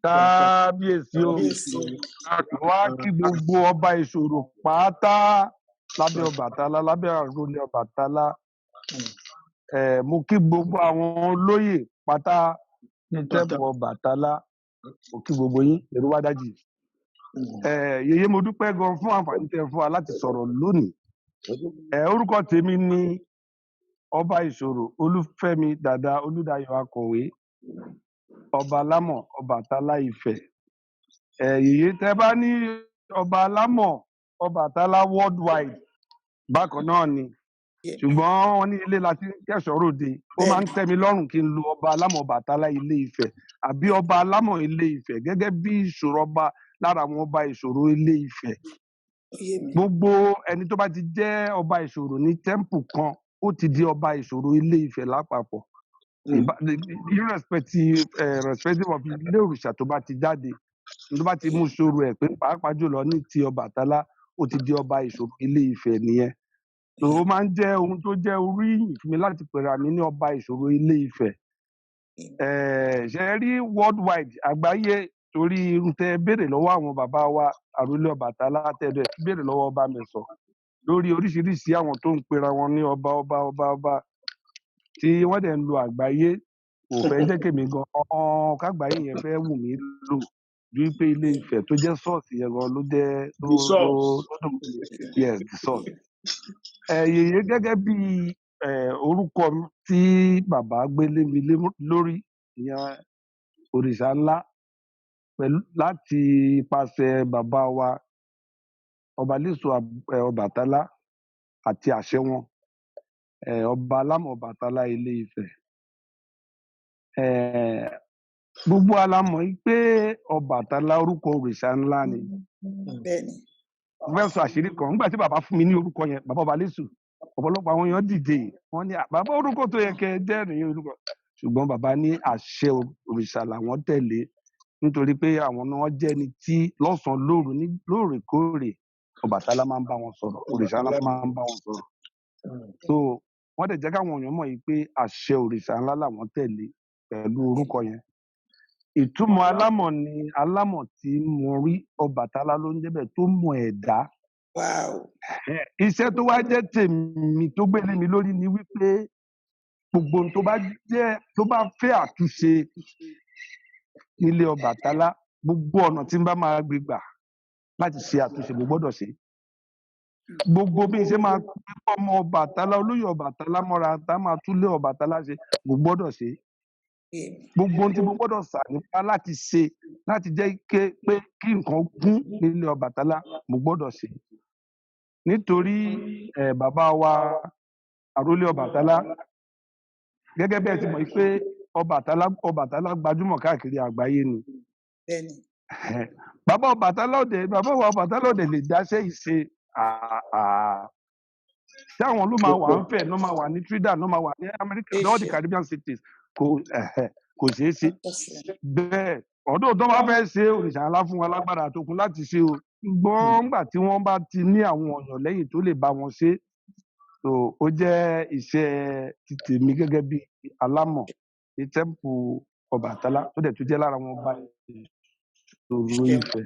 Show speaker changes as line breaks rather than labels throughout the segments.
kábíyèsí o wá kí gbogbo ọba ìṣòro pátá lábẹ́ Ọbàtálá lábẹ́ àrólé Ọbàtálá mo kí gbogbo àwọn olóyè pátá ní tẹ́pù Ọbàtálá mo kí gbogbo yín èrò wá dájì yèyé mo dúpẹ́ gan fún àǹfààní tẹ́ fún wa láti sọ̀rọ̀ lónìí orúkọ tèmi ni ọba ìṣòro Olúfẹ́mi Dàda Olúdáyọ̀ Akọ̀wé ọba alámọ̀ Ọbàtálá Ifẹ̀ yèyé tẹ́ bá ní ọba alámọ̀ Ọbàtálá worldwide bákan náà ni ṣùgbọ́n wọ́n ní ilé láti kẹ́ṣọ̀ọ́ ròde ó máa ń tẹ́ mi lọ́rùn kí n lo ọba alámọ̀ Ọbàtálá Ilé Ifẹ̀ àbí ọba alámọ̀ Ilé Ifẹ̀ gẹ́gẹ́ bí ìṣòro ọba lára àwọn ọba ìṣòro Ilé Ifẹ̀ gbogbo ẹni tó bá ti jẹ́ ọba ìṣòro ní tẹ́ḿpù kan ó ti di ọba ìṣòro Ilé Ifẹ̀ lápapọ̀ irrespective of ilé òrìṣà tó bá ti jáde tó bá ti mú ṣòro ẹ̀ pé pàápàá jùlọ ní ti Ọbàtálá ó ti di ọba ìṣòro Ilé Ifẹ̀ nìyẹn ó máa ń jẹ́ ohun tó jẹ́ oríyìn fún mi láti pèrè àmì ní ọba ìṣòro Ilé Ifẹ̀ ṣe rí worldwide àgbáyé torí irú tẹ́ béèrè lọ́wọ́ àwọn bàbá wa àrólé Ọbàtálá tẹ́lẹ̀ béèrè lọ́wọ́ ọba Mẹ̀sọ̀ lórí oríṣiríṣi àwọn tó ń pera wọn ní ọba tí wọ́n dẹ̀ ń lo àgbáyé kò fẹ́ jẹ́ kémi gan kágbáyé yẹn fẹ́ wù mí lò ju pé Ilé Ifẹ̀ tó jẹ́ sọ́ọ̀sì yẹn gan ló jẹ́ yes the source. Yèyé gẹ́gẹ́ bí orúkọ tí bàbá gbé lé mi lórí ìyẹn òrìṣà ńlá pẹ̀lú láti ipasẹ̀ bàbá wa ọba Léso Ọbàtálá àti àṣẹ wọn ọba alámọ̀ Ọbàtálá Ilé Ifẹ̀ gbogbo alámọ̀ yìí pé Ọbàtálá orúkọ òrìṣà ńlá ni fẹ́ sọ àṣírí kan nígbà tí bàbá fún mi ní orúkọ yẹn bàbá ọba Léso ọ̀pọ̀lọpọ̀ àwọn èèyàn dìde wọ́n ní bàbá orúkọ tó yẹ kẹ́ jẹ́ nìyẹn orúkọ ṣùgbọ́n bàbá ní àṣẹ òrìṣà làwọn tẹ̀lé nítorí pé àwọn náà jẹ́ ẹni tí lọ́sàn-án lóru ní lóòrèkóòrè Ọbàtálá máa ń bá wọn sọ̀rọ̀ òrìṣà ńlá máa ń bá wọn sọ̀rọ̀ so wọ́n dẹ̀ jẹ́ káwọn èèyàn mọ̀ yìí pé àṣẹ òrìṣà ńlá làwọn tẹ̀lé pẹ̀lú orúkọ yẹn ìtumọ̀ alámọ̀ ni alámọ̀ tí mo rí Ọbàtálá ló ń jẹ́ tó mọ̀ ẹ̀dá iṣẹ́ tó wá jẹ́ tèmi tó gbélé mi lórí ni wípé gbogbo tó bá fẹ́ àtúnṣe nílé Ọbàtálá gbogbo ọ̀nà tí n bá máa gbé gbà láti ṣe àtúnṣe mo gbọ́dọ̀ ṣe gbogbo bí n ṣe máa gbé ọmọ Ọbàtálá olóyè Ọbàtálá mọ́ra tá máa túlé Ọbàtálá ṣe mo gbọ́dọ̀ ṣe gbogbo ohun tí mo gbọ́dọ̀ sà nípa láti ṣe láti jẹ́ pé kí nǹkan gún nílé Ọbàtálá mo gbọ́dọ̀ ṣe nítorí bàbá wa àrólé Ọbàtálá gẹ́gẹ́ bẹ́ẹ̀ ti mọ̀ pé Ọbàtálá gbajúmọ̀ káàkiri àgbáyé ni bàbá wa Ọbàtálá òde lè dáṣẹ́ ìṣe tí àwọn ló máa wà ń fẹ̀ ló máa wà ní Trinidad ló máa wà ní America all the Caribbean cities kò ṣeé ṣe bẹ́ẹ̀ ọdún tó bá fẹ́ ṣe òrìṣà ńlá fún wa lágbára àtòkùn láti ṣe o gbọ́n nígbà tí wọ́n bá ti ní àwọn ọ̀yàn lẹ́yìn tó lè bá wọn ṣe ó jẹ́ iṣẹ́ ti tèmi gẹ́gẹ́ bí alámọ̀ ní tẹ́ḿpù Ọbàtálá tó dẹ̀ tún jẹ́ lára wọn bá ìṣòro Ifẹ̀.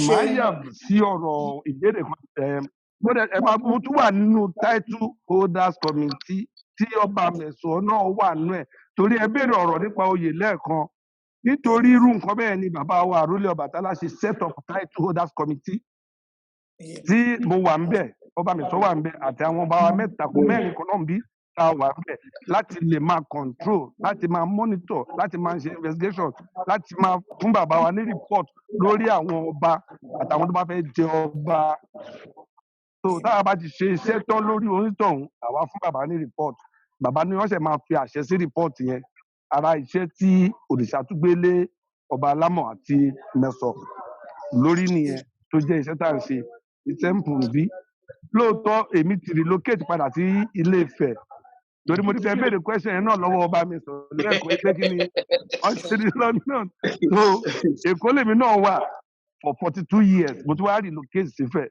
Màá yà sí ọ̀rọ̀ ìbéèrè kan mo tún wà nínú title holders committee tí ọba Mẹ̀sọ̀ náà wà nínú ẹ̀ torí ẹ béèrè ọ̀rọ̀ nípa oyè lẹ́ẹ̀kan nítorí irú nǹkan bẹ́ẹ̀ ni bàbá wa àrólé Ọbàtálá ṣe set up title holders committee tí mo wà ń bẹ̀ ọba Mẹ̀sọ̀ wà ń bẹ̀ àti àwọn ọba wa mẹ́ta kò mẹ́rin kan náà ń bí tá a wà ń bẹ̀ láti lè máa control láti máa monitor láti máa ṣe investigation láti máa fún bàbá wa ní report lórí àwọn ọba àtàwọn tó bá fẹ́ jẹ ọba so táwa bá ti ṣe iṣẹ́ tán lórí onítọ̀hún àwa fún bàbá ní report bàbá ni wọ́n ṣe máa fi àṣẹ sí report yẹn ara iṣẹ́ tí òrìṣà tún gbé lé ọba alámọ̀ àti Mẹ̀sọ̀ lórí nìyẹn tó jẹ́ iṣẹ́ tá à ń ṣe ní tẹ́ḿpù bí lóòótọ́ èmi ti relocate padà sí Ilé Ifẹ̀ torí mo ti fẹ́ béèrè question yẹn náà lọ́wọ́ ọba Mẹ̀sọ̀ lẹ́ẹ̀kọ́ pé kí ni wọ́n ti rí London so Èkó lèmi náà wà for 42 years mo ti wá relocate sífẹ̀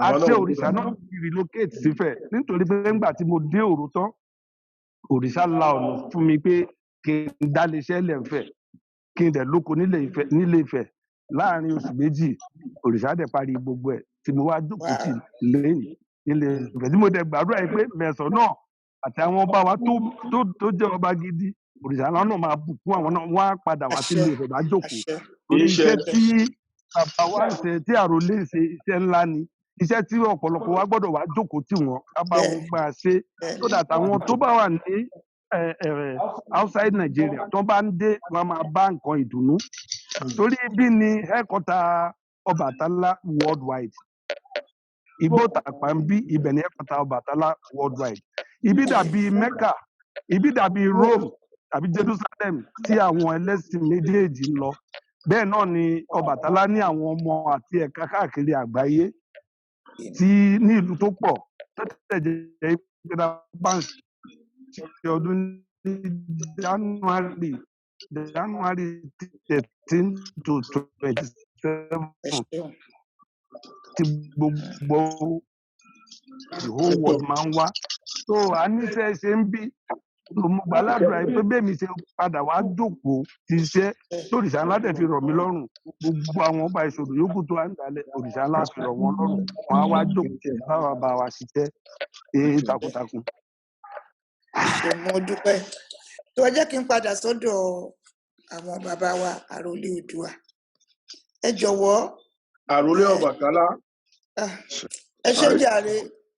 àṣẹ òrìṣà náà relocate sífẹ̀ nítorí pé nígbà tí mo dé Òró tán òrìṣà la ọ̀nà fún mi pé kí n dá iléeṣẹ́ lẹ̀ ń fẹ̀ kí n dẹ̀ lóko nílé Ifẹ̀ láàrin oṣù méjì òrìṣà dẹ̀ parí gbogbo ẹ̀ tí mo wá jókòó tì lẹ́yìn nílé Ifẹ̀ tí mo dẹ̀ gbàdúrà yìí pé Mẹ̀sàn náà àti àwọn ọba wa tó jẹ́ ọba gidi òrìṣà náà máa bùkún àwọn náà wọ́n á padà wá sílé Ifẹ̀ bá jókòó torí iṣẹ́ tí bàbá wa ń ṣe tí àròlé ṣe iṣẹ́ ńlá ni iṣẹ́ tí ọ̀pọ̀lọpọ̀ wa gbọ́dọ̀ wá jókòó tì wọ́n ká bá wọn gbà ṣe so that àwọn tó bá wà ní outside Nigeria tó bá ń dé wọn máa bá nǹkan ìdùnnú torí bí ni headquarter Ọbàtálá worldwide Igbó Tàpá ń bí ibẹ̀ ní headquarter Ọbàtálá worldwide ibi dàbí Mecca ibi dàbí Rome tàbí Jerusalem tí àwọn ẹlẹ́sìn méjèèjì ń lọ bẹ́ẹ̀ náà ni Ọbàtálá ní àwọn ọmọ àti ẹ̀ka káàkiri àgbáyé tí ní ìlú tó pọ̀ tó tẹ̀jẹ̀ ìpínlẹ̀ bank ti ọdún ní January 13 to 27 tí gbogbo the whole world máa ń wá so a níṣẹ́ ṣe ń bí mo gbàládùra yìí pé bẹ́ẹ̀ mi ṣe padà wá jókòó ti iṣẹ́ lóríṣà ńlá dẹ̀ fi rọ̀ mí lọ́rùn gbogbo àwọn ọba ìṣòro yòókù tó wà ń dalẹ̀ òrìṣà ńlá fi rọ̀ wọ́n lọ́rùn wọn á wá jókòó tí báwa bá wa ṣiṣẹ́ takuntakun.
mo dúpẹ́ tó jẹ́ kí n padà sọ́dọ̀ àwọn bàbá wa àròlé Oòduà ẹ jọ̀wọ́.
àròlé Ọbàtálá.
ẹ ṣe jàre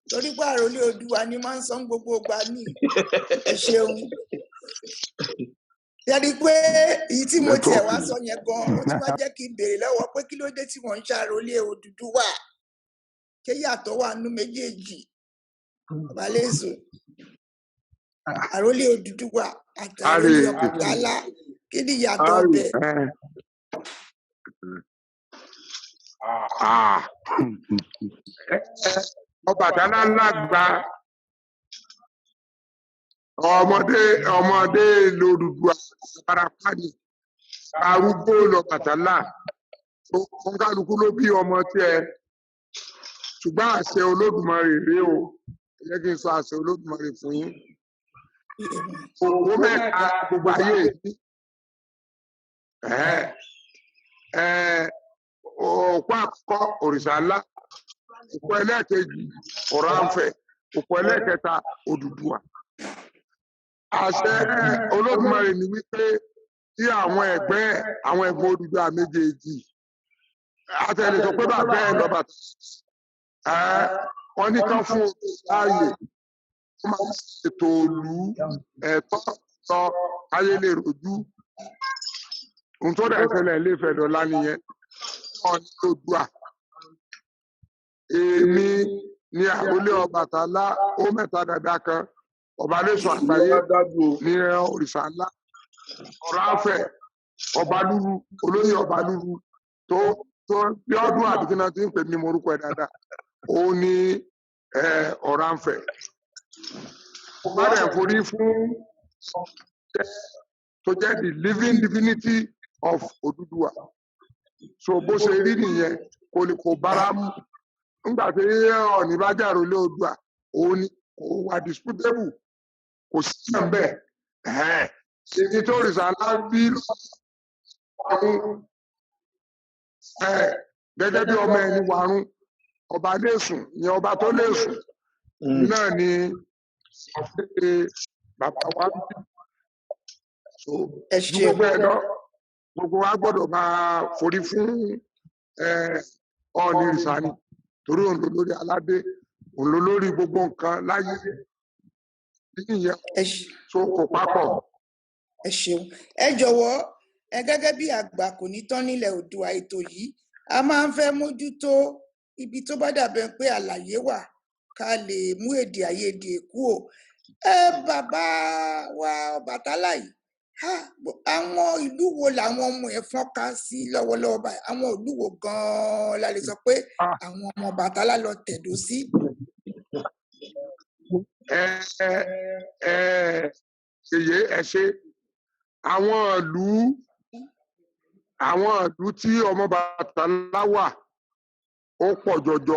torí pé àròlé Oòduà ni máa ń san gbogbo ìgbà ní ẹ ṣeun yẹri pé èyí tí mo tiẹ̀ wá sọ yẹn gan ó ti wá jẹ́ kí n béèrè lọ́wọ́ pé kí ló dé tí wọ́n ń ṣàròlé Odùduwà ṣé yàtọ̀ wà nínú méjèèjì Ọbalẹ́sù àròlé Odùduwà àtàròlé Ọbàtálá kí ni yàtọ̀ bẹ̀.
Ọbàtálá lágbà ọmọdé l'Odùduwà parapá ni arúgbó l'Ọbàtálá kọńkálukú ló bí ọmọ tiẹ̀ ṣùgbọ́n àṣẹ Olódùmarè rèé o ẹ jẹ́ kí n sọ àṣẹ Olódùmarè fún yín owó mẹ́ta gbogbo ayé yìí òpó àkọ́kọ́ òrìṣà ńlá òpó ẹlẹ́ẹ̀kejì Ọ̀rànfẹ̀ òpó ẹlẹ́ẹ̀kẹta Odùduwà àṣẹ Olódùmarè ni wípé tí àwọn ẹ̀gbọ́n Odùduwà méjèèjì àtẹlẹ sọ pé bàbá ẹ lọ bàtà wọn ní kán fún odò láàyè wọn máa ń ṣètò òlú ẹ̀tọ́ sọ ayé lè rojú ohun tó dẹ̀ ṣẹlẹ̀ ilé Ifẹ̀ dọ̀la nìyẹn wọn ní Oòduà èmi ní àròlé Ọbàtálá ó mẹ́ta dàda kan Ọbalẹ́sù àgbáyé ní òrìṣà ńlá Ọ̀rànfẹ̀ Ọbalúru olóyè Ọbalúru tó bí ọdún àdìgínà tí ń pè ní morúkọ ẹ̀ dáadáa ó ní Ọ̀rànfẹ̀ wọ́n rẹ̀ forí fún tó jẹ́ the living divinity of Odùduwà so bó ṣe rí nìyẹn kò bára mu nígbà tí Ọọ̀ni bá jà àròlé Oòduà òun ni kò wà disputable kò sí ẹ̀ bẹ́ẹ̀ èyí tó òrìṣà ńlá bí lọ́wọ́ gẹ́gẹ́ bí ọmọ ẹni wàrún Ọbalẹ́sù ni ọba tó lẹ́sù náà ni ọ̀fẹ́ bàbá wa bí so gbogbo ẹ̀ lọ gbogbo wa gbọ́dọ̀ máa forí fún Ọọ̀ni ìrìṣà ni torí òun ló lórí aládé òun ló lórí gbogbo nǹkan láyé níyẹn so kò papọ̀.
ẹ ṣeun ẹ jọ̀wọ́ ẹ gẹ́gẹ́ bí àgbà kò ní tán nílẹ̀ Oòduà ètò yìí a máa ń fẹ́ mójútó ibi tó bá dàbẹ̀ pé àlàyé wà ká lè mú èdè àìyedè kúrò bàbá wa Ọbàtálá yìí àwọn ìlú wo làwọn ọmọ ẹ̀ fọ́nká sí lọ́wọ́lọ́wọ́ báyìí àwọn ìlú wo gan-an la lè sọ pé àwọn ọmọ Ọbàtálá lọ tẹ̀dó sí.
ṣèyí ẹ ṣe àwọn ìlú tí ọmọ Ọbàtálá wà ó pọ̀ jọjọ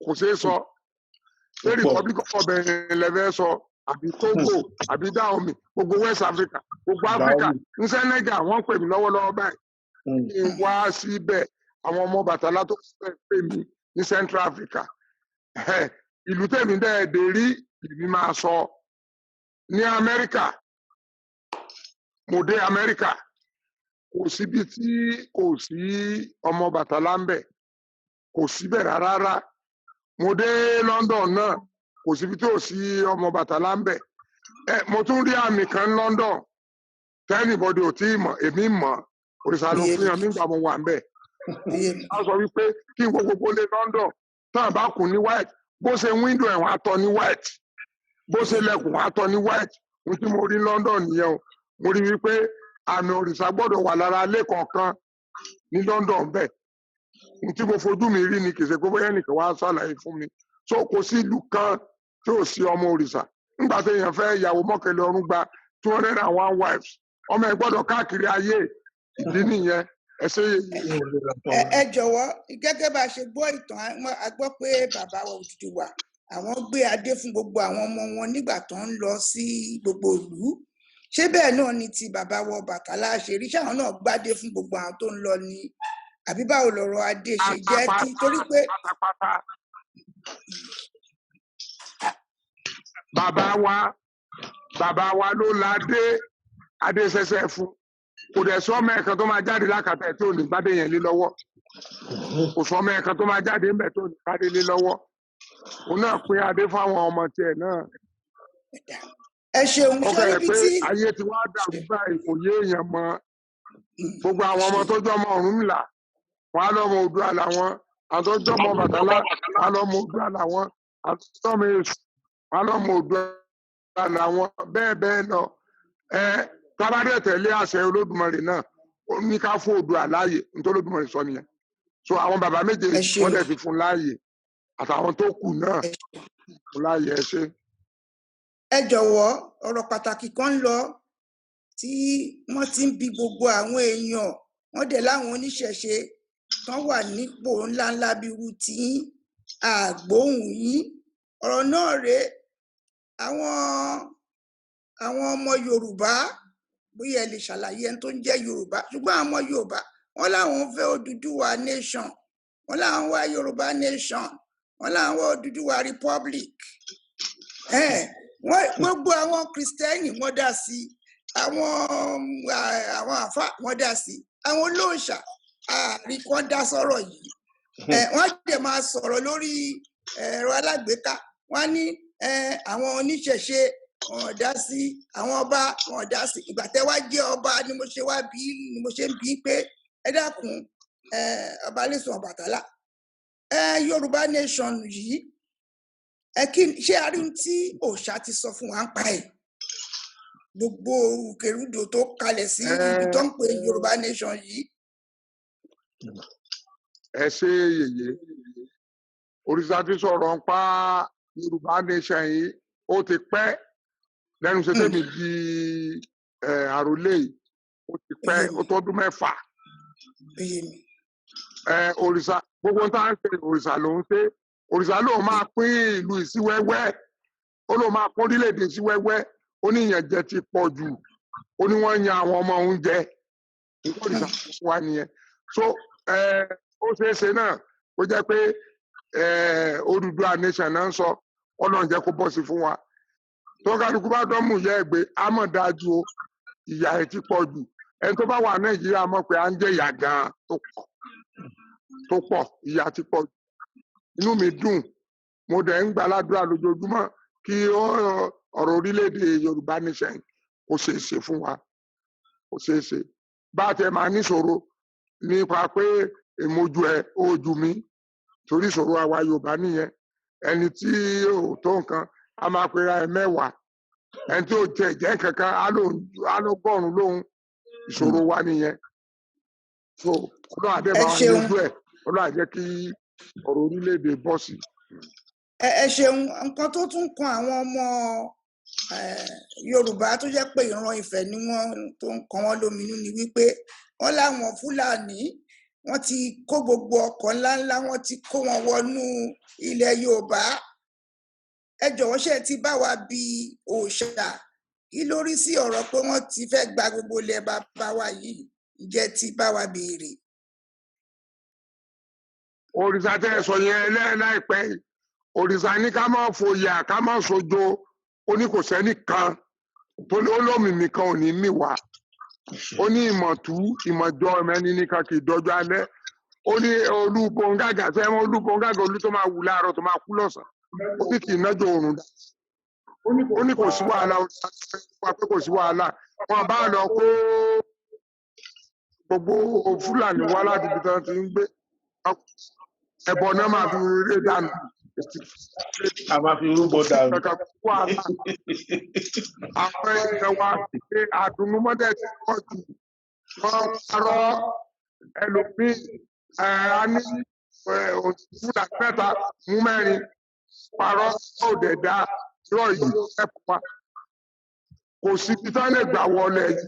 kò ṣeé sọ ṣé Republic of Benin lẹ́fẹ́ sọ àbí Togo àbí Dahomey gbogbo West Africa gbogbo Africa ní Senegal wọ́n pè mí lọ́wọ́lọ́wọ́ báyìí kí n wá síbẹ̀ àwọn ọmọ Ọbàtálá tó pè mí ní Central Africa ìlú tèmi dẹ́ẹ̀dẹ̀ rí ìbí máa sọ ní Amẹ́ríkà mo dé Amẹ́ríkà kò síbi tí kò sí ọmọ Ọbàtálá ń bẹ̀ kò síbẹ̀ rárá mo dé London náà kò síbi tí ò sí ọmọ Ọbàtálá ń bẹ̀ mo tún rí àmì kan ní London tẹ́nìbọ̀dì ò tí ì mọ̀ èmi mọ̀ òrìṣà ló fún yàn nígbà mo wà ń bẹ̀ a sọ wípé kí n gbogbo lé London tán bá kùn ní white bó ṣe window ẹ̀wọ̀n atọ́ ní white bó ṣe lẹ̀kùn atọ́ ní white ohun tí mo rí London nìyẹn o mo rí wípé àmì òrìṣà gbọ́dọ̀ wà lára ilé kọ̀ọ̀kan ní London bẹ́ẹ̀ ohun tí mo fojú mi rí ni kì í ṣe pé bóyá nìkan wá ṣàlàyé fún mi so kò sí ìlú kan tí ò sí ọmọ òrìṣà nígbà tí èèyàn fẹ́ ìyàwó mọ́kànlélẹ́ ọ̀run gba 201 wives ọmọ ẹ̀ gbọ́dọ̀ káàkiri ayé ìdí nìyẹn ẹ ṣe yeye.
ẹ jọ̀wọ́ gẹ́gẹ́ bá a ṣe gbọ́ ìtàn a gbọ́ pé bàbá wa Odùduwà àwọn gbé adé fún gbogbo àwọn ọmọ wọn nígbà tó ń lọ sí gbogbo ìlú ṣé bẹ́ẹ̀ náà ni ti bàbá wa Ọbàtálá ṣe rí ṣáwọn náà gbádé fún gbogbo àwọn tó ń lọ ní àbí báwo lọ̀rọ̀ adé ṣe jẹ́ kí torí pé.
bàbá wa ló ládé adé ṣẹ̀ṣẹ̀ fún kò dẹ̀ sọ́mọ ẹ̀kan tó máa jáde lákàtà ẹ̀ tó ní gbádé yẹn lé lọ́wọ́ kò sọ́mọ ẹ̀kan tó máa jáde ńbẹ̀ tó ní gbádé lé lọ́wọ́ òun náà pín adé fáwọn ọmọ tiẹ̀ náà.
ẹ ṣeun
ṣe níbi tí ayé ti wá dàrú báyìí kò yé èèyàn mọ́ gbogbo àwọn ọmọ tó jọmọ Ọ̀rúnmìlà wọn á lọ́mọ Oòduà làwọn àwọn tó jọmọ Ọbàtálá wọn á lọ́mọ Oòduà làwọn àwọn tó jọmọ Èṣù wọn á lọ́mọ Oòduà làwọn bẹ́ẹ̀ lọ tábàdé tẹ̀lé àṣẹ Olódùmarè náà ó ní ká fún Oòduà láàyè nítorí Olódùmarè sọ nìyẹn so àwọn bàbá méjèèjì wọ́n dẹ̀ fi fún láàyè àtàwọn tó kù náà fún láàyè ẹ ṣe.
ẹ jọ̀wọ́ ọ̀rọ̀ pàtàkì kan ń lọ tí wọ́n ti ń bi gbogbo àwọn èèyàn wọ́n dẹ̀ láwọn oníṣẹ̀ṣe tán wà nípò ńláńlá bí irú tí àgbóhùn yín ọ̀rọ̀ náà rèé àwọn ọmọ Yorùbá bóyá ẹ lè ṣàlàyé ẹni tó ń jẹ́ Yorùbá ṣùgbọ́n àwọn ọmọ Yorùbá wọ́n láwọn fẹ́ Odùduwà nation wọ́n láwọn wá Yorùbá nation wọ́n láwọn wá Odùduwà republic gbogbo àwọn Kristẹni wọ́n dá sí àwọn àfà wọ́n dá sí àwọn olóòṣà àrí kan dá sọ̀rọ̀ yìí wọ́n dẹ̀ máa sọ̀rọ̀ lórí ẹ̀rọ alágbèéká wọ́n ní àwọn oníṣẹ̀ṣe wọn dá sí àwọn ọba wọn dá sí ìgbà tẹ́ wá jẹ́ ọba ni mo ṣe ń bí pé ẹ dákun ọba Lẹ́sàn Ọbàtálá Yorùbá nation yìí ṣé a rí ohun tí òòṣà ti sọ fún wa ń pa ẹ̀ gbogbo kèrúdò tó kalẹ̀ sí ibi tó ń pè Yorùbá nation yìí.
ẹ ṣe yèyé òrìṣà ti sọ̀rọ̀ ń pa Yorùbá nation yìí ó ti pẹ́ lẹ́nu ṣe tẹ́mi di àròlé yìí ó ti pẹ́ ó tọ́dún 6. òrìṣà gbogbo tá à ń ṣe òrìṣà ló ń ṣe òrìṣà ló máa pín ìlú sí wẹ́wẹ́ ó ló máa pín orílẹ̀-èdè sí wẹ́wẹ́ ó ní ìyànjẹ ti pọ̀ jù ó ní wọ́n yan àwọn ọmọ oúnjẹ òrìṣà wa nìyẹn so ó ṣeé ṣe náà ó jẹ́ pé Odùduwà nation náà ń sọ Ọlọ́run jẹ́ kó bọ́ sí fún wa tó kálukú bá dán mú ìyá ẹ̀ gbé á mọ̀ dájú o ìyà ẹ̀ ti pọ̀ jù ẹni tó bá wà Nàìjíríà mọ̀ pé à ń jẹ ìyà gan-an tó pọ̀ ìyà ti pọ̀ jù inú mi dùn mo dẹ̀ ń gbàládùra lójoojúmọ́ kí ọ̀rọ̀ orílẹ̀-èdè Yorùbá nation kó ṣeé ṣe fún wa kó ṣeé ṣe bá a tẹ máa níṣòro nípa pé èmojú ẹ ojú mi torí ìṣòro àwa Yorùbá nìyẹn ẹni tí ò tó nǹkan a máa pera ẹ 10 ẹni tí ò jẹ́ kankan á ló gbọ́rùn lóhun ìṣòro wa nìyẹn so Ọlọ́run àdé máa yanjú ẹ̀ Ọlọ́run àjẹ́ kí ọ̀rọ̀ orílẹ̀-èdè bọ́ sí.
ẹ ṣeun nǹkan tó tún kan àwọn ọmọ Yorùbá tó jẹ́ pé ìran Ifẹ̀ ni wọ́n tó ń kan wọ́n lóminú ni wípé wọ́n láwọn Fúlàní wọ́n ti kó gbogbo ọkọ̀ ńláńlá wọ́n ti kó wọn wọnú ilẹ̀ Yorùbá ẹ jọ̀wọ́ ṣé ẹ ti bá wa bi òòṣà kí lórí sí ọ̀rọ̀ pé wọ́n ti fẹ́ gba gbogbo ilẹ̀ bàbá wa yìí, ǹjẹ́ ti bá wa béèrè?
òrìṣà tẹ́ ẹ sọ yẹn láìpẹ́ yìí, òrìṣà ní ká má fòyà ká má sojo, ó ní kò sẹ́nìkan tó lómi nìkan ò ní mì wá, ó ní ìmọ̀tú ìmọ̀jọ ẹ̀mẹ́ni nìkan kì í dọ́jọ́ alẹ́, ó ní olúbọ̀ngàgà sẹ́wọ̀n olúbọ̀ngàgà olú tó máa wù láàárọ̀ tó máa kú lọ́sàn-án, ó ní kì í nájọ òrùn dá, ó ní kò sí wàhálà, òrìṣà wà pé kò sí wàhálà, wọn bá lọ kó gbogbo fúlàní wá láti ibi tí wọn ti ń gbé ẹbọ náà máa fi ré dànù.
A máa fi rúbọ dànù.
Àwọn èèyàn wa ṣe àdùnnúmọ́dẹ̀ tí wọ́n jù wọ́n parọ́ ẹlòmíì a ní fúlàní mẹ́ta mú mẹ́rin parọ́ òde dá rọ yìí ẹ̀pọ̀ kò sí bí tán lè gbà wọlé yìí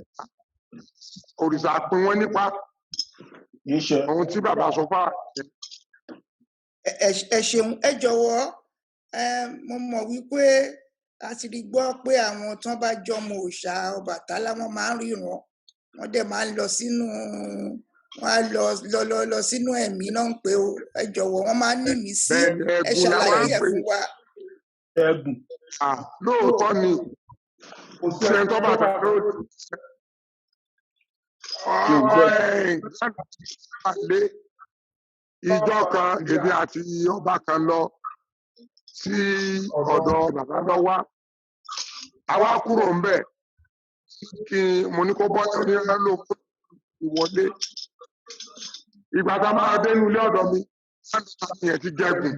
òrìṣà pín wọn nípa ohun tí bàbá sọ fún
ẹ ṣeun, ẹ jọ̀wọ́ mo mọ̀ wípé a ti rí gbọ́ pé àwọn tán bá jọmọ òòṣà Ọbàtálá wọn máa ń ríran, wọn dẹ̀ máa ń lọ sínú wọn á lọ sínú ẹ̀mí náà ń pè ó, ẹ jọ̀wọ́ wọn máa ń ní mí sí, ẹ ṣàlàyé ẹ̀ fún wa.
Ẹ̀gùn.
Lóòótọ́ ni ṣe tó bàtà lóòótọ́ ìjọ kan èmi àti ọba kan lọ sí ọ̀dọ̀ bàbá lọ́wọ́ àwa kúrò ń bẹ̀ kí mo ní kó bọ́jọ́ ní ló ìwọlé ìgbà tá a máa dé inú ilé ọ̀dọ̀ mi yẹn ti gẹ̀gùn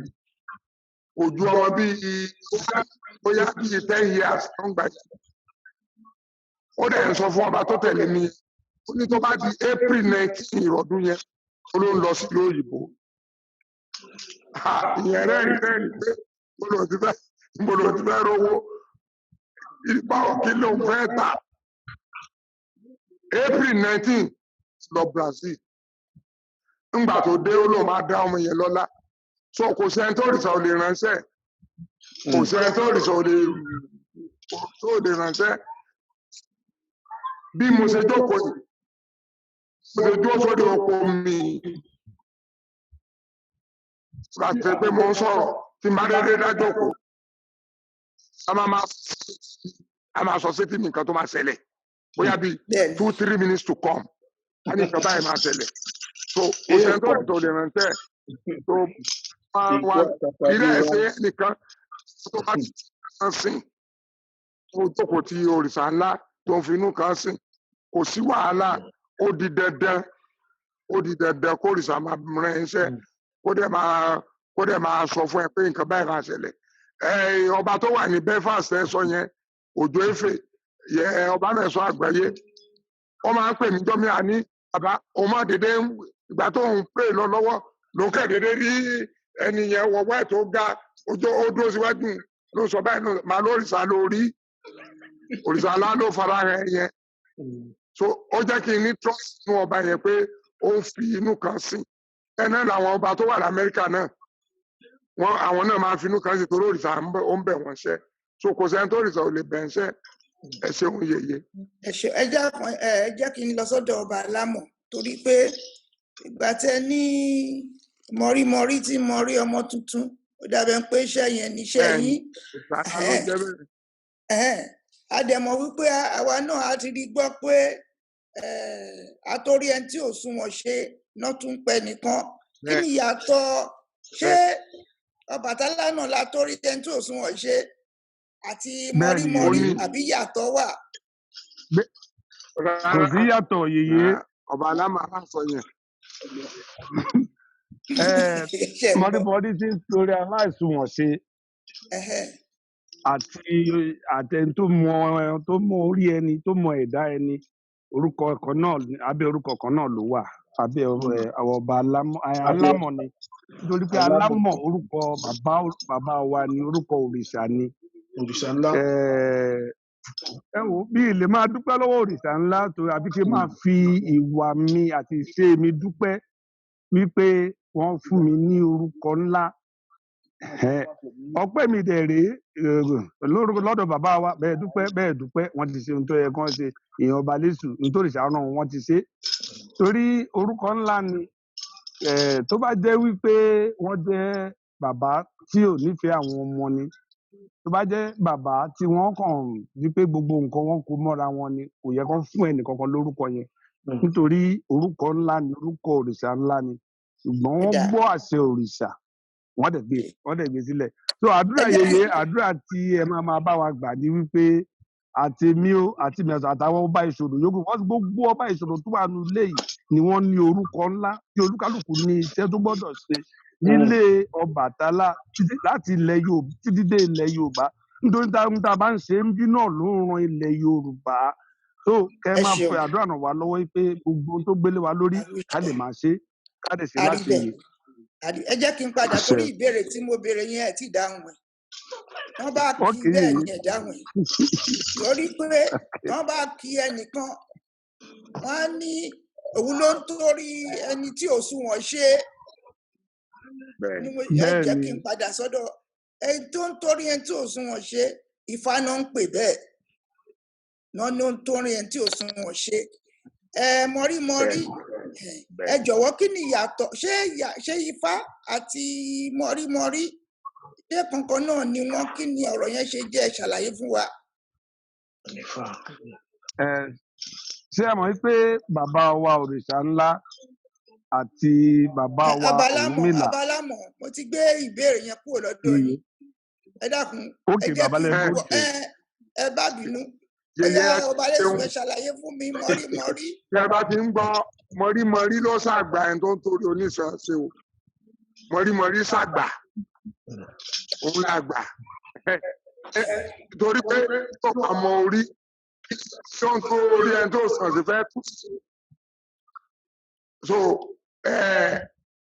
ojú ọmọ bíi bóyá bíi 10 years tó ń gbà yìí ó dẹ̀ ń sọ fún ọba tó tẹ̀lé mi ó ní tó bá di April 19 ìrọ̀dún yẹn ó ló ń lọ sí ìlú òyìnbó ìyẹn rẹ́rìn pé mo lò ti fẹ́ rówó ipa òkè ló ń fẹ́ tà April 19 lọ Brazil ńgbà tó dé ó lóun máa dá ọmọ yẹn lọ́lá so kò sẹ́ni tó rìṣà ò lè ránṣẹ́ kò sẹ́ni tó rìṣà ò lè ránṣẹ́ bí mo ṣe jókòó yìí mo ṣe dúró sórí oko mi láti pé mo ń sọ̀rọ̀ tí má dédé dájókòó a máa sọ sétí nǹkan tó máa ṣẹlẹ̀ bóyá bíi 2-3 minutes to come a ní nǹkan báyìí máa ṣẹlẹ̀ so kò sẹ́ni tó rìṣà ò lè ránṣẹ́ so wá ilé ẹ̀sẹ̀ nìkan tó bá ti kan sìn tó jókòó ti òrìṣà ńlá tó ń finú kan sìn kò sí wàhálà ó di dandan kó òrìṣà máa rán iṣẹ́ kó dẹ̀ máa sọ fún ẹ pé nǹkan báyìí máa ṣẹlẹ̀ ọba tó wà ní Belfast ẹ sọ yẹn Òjó Efe ọba mẹ́sàn àgbáyé wọ́n máa ń pè mí jọ́mí àní bàbá òun má dédé ìgbà tó ń pè lọ lọ́wọ́ ló ń kẹ́dẹ̀ẹ́dẹ́ rí ẹni yẹn wọ̀wọ́ ẹ̀ tó ga ó dúró síwájú ló sọ báyìí máa lórìṣà lórí òrìṣà alá ló fara rẹ̀ yẹn so ó jẹ́ kí n ní trust nínú ọba yẹn pé ó ń fi inú kan sìn ẹ̀ náà làwọn ọba tó wà lamẹ́ríkà náà àwọn náà máa ń fi inú kan sìn torí òrìṣà ó ń bẹ̀ wọ́n ṣẹ́ so kò sẹ́ni tó òrìṣà ò lè bẹ̀ ń ṣẹ́ ẹ ṣeun yeye.
ẹ jẹ́ kí n lọ sọ́dọ̀ ọba Alámọ̀ torí pé ìgbà tẹ ní mọ̀rímọ̀rí tí mo rí ọmọ tuntun ó dàbẹ̀ pé iṣẹ́ yẹn níṣẹ́ yín a dẹ̀ mọ̀ wípé àwa náà a ti rí gbọ́ pé àtòrí ẹni tí ò sunwọ̀n ṣe náà tún pẹ́ nìkan kí ni ìyàtọ̀ ṣé Ọbàtálá náà látórí ẹni tí ò sunwọ̀n ṣe àti mọ̀rímọ̀rí àbí yàtọ̀ wà?
Kò sí yàtọ̀ yèyé.
Ọba Alámọ̀ aláṣọ yẹn.
Mọ̀rímọ̀rí tí ń torí aláìsunwọ̀n ṣe àtẹni tó mọ orí ẹni tó mọ ẹ̀dá ẹni orúkọ kan náà abẹ́ orúkọ kan náà ló wà abẹ́ ọba Alámọ̀ ni nítorí pé Alámọ̀ orúkọ bàbá wa ni orúkọ òrìṣà ni
òrìṣà ńlá.
Ẹ wò bí ilé máa dúpẹ́ lọ́wọ́ òrìṣà ńlá torí àbí kí n máa fi ìwà mi àti ìṣe mi dúpẹ́ wípé wọ́n fún mi ní orúkọ ńlá ọpẹ́ mi dẹ̀ rèé lọ́dọ̀ bàbá wa bẹ́ẹ̀ dúpẹ́ wọ́n ti ṣe ohun tó yẹ kán ṣe èèyàn ọba lẹ́sù nítorí ìṣàánú wọn ti ṣe torí orúkọ ńlá ni tó bá jẹ́ wípé wọ́n jẹ́ bàbá tí ò nífẹ̀ẹ́ àwọn ọmọ ni tó bá jẹ́ bàbá tí wọ́n kàn wípé gbogbo nǹkan wọn kò mọ́ra wọn ni kò yẹ kán fún ẹnì kankan lórúkọ yẹn nítorí orúkọ ńlá ni orúkọ òrìṣà ńlá ni ṣùgbọ́n wọ́n gbọ́ àṣẹ òrìṣà wọ́n dẹ̀ gbé sílẹ̀ so àdúrà yeye àdúrà tí ẹ máa bá wa gbà ní wípé àti mi ó àti mi àtàwọn ọba ìṣòro yòókù wọ́n gbogbo ọba ìṣòro tó wà nínú ilé yìí ni wọ́n ní orúkọ ńlá tí olúkálùkù ní iṣẹ́ tó gbọ́dọ̀ ṣe nílé Ọbàtálá láti ilẹ̀ Yorùbá títí dé ilẹ̀ Yorùbá nítorí tá a bá ń ṣe ń bí náà ló ń ran ilẹ̀ Yorùbá so kẹ́ máa fẹ àdúrà ràn wá lọ́wọ́ pé gbogbo ohun tó gbélé wa lórí ká lè máa ṣe ká lè ṣe láti yè.
ẹ jẹ́ kí n padà torí ìbéèrè tí mo béèrè yẹn ẹ̀ tí dáhùn ẹ̀ wọ́n bá kí bẹ́ẹ̀ ni ẹ̀ dáhùn ẹ̀ torí pé wọ́n bá kí ẹnìkan wọ́n á ní òun ló ń torí ẹni tí ò sunwọ̀n ṣe ẹ jẹ́ kí n padà sọ́dọ̀ ẹni tó ń torí ẹni tí ò sunwọ̀n ṣe Ifá náà ń pè bẹ́ẹ̀ náà ló ń torí ẹni tí ò sunwọ̀n ṣe mọ̀rímọ̀rí ẹ jọ̀wọ́ kí ni ìyàtọ̀ ṣé Ifá àti mọ̀rímọ̀rí ṣé kankan náà ni wọ́n kí ni ọ̀rọ̀ yẹn ṣe jẹ́ ṣàlàyé fún wa.
ṣé ẹ mọ̀ pé bàbá wa òrìṣà ńlá àti bàbá wa Ọ̀rúnmìlà.
Abálámọ̀ mo ti gbé ìbéèrè yẹn kúrò lọ́dọ̀ yín ẹ dákun ẹ bá bínú ọba lẹ́sùn ẹ ṣàlàyé fún mi mọ̀rímọ̀rí.
bí a bá ti ń gbọ́ mọ̀rímọ̀rí ló ṣàgbà ẹni tó ń torí oníṣàṣe o mọ̀rímọ̀rí ṣàgbà òun làgbà torí pé tó bá mọ orí tó ń tó orí ẹni tó sàn sí fẹ́ tù so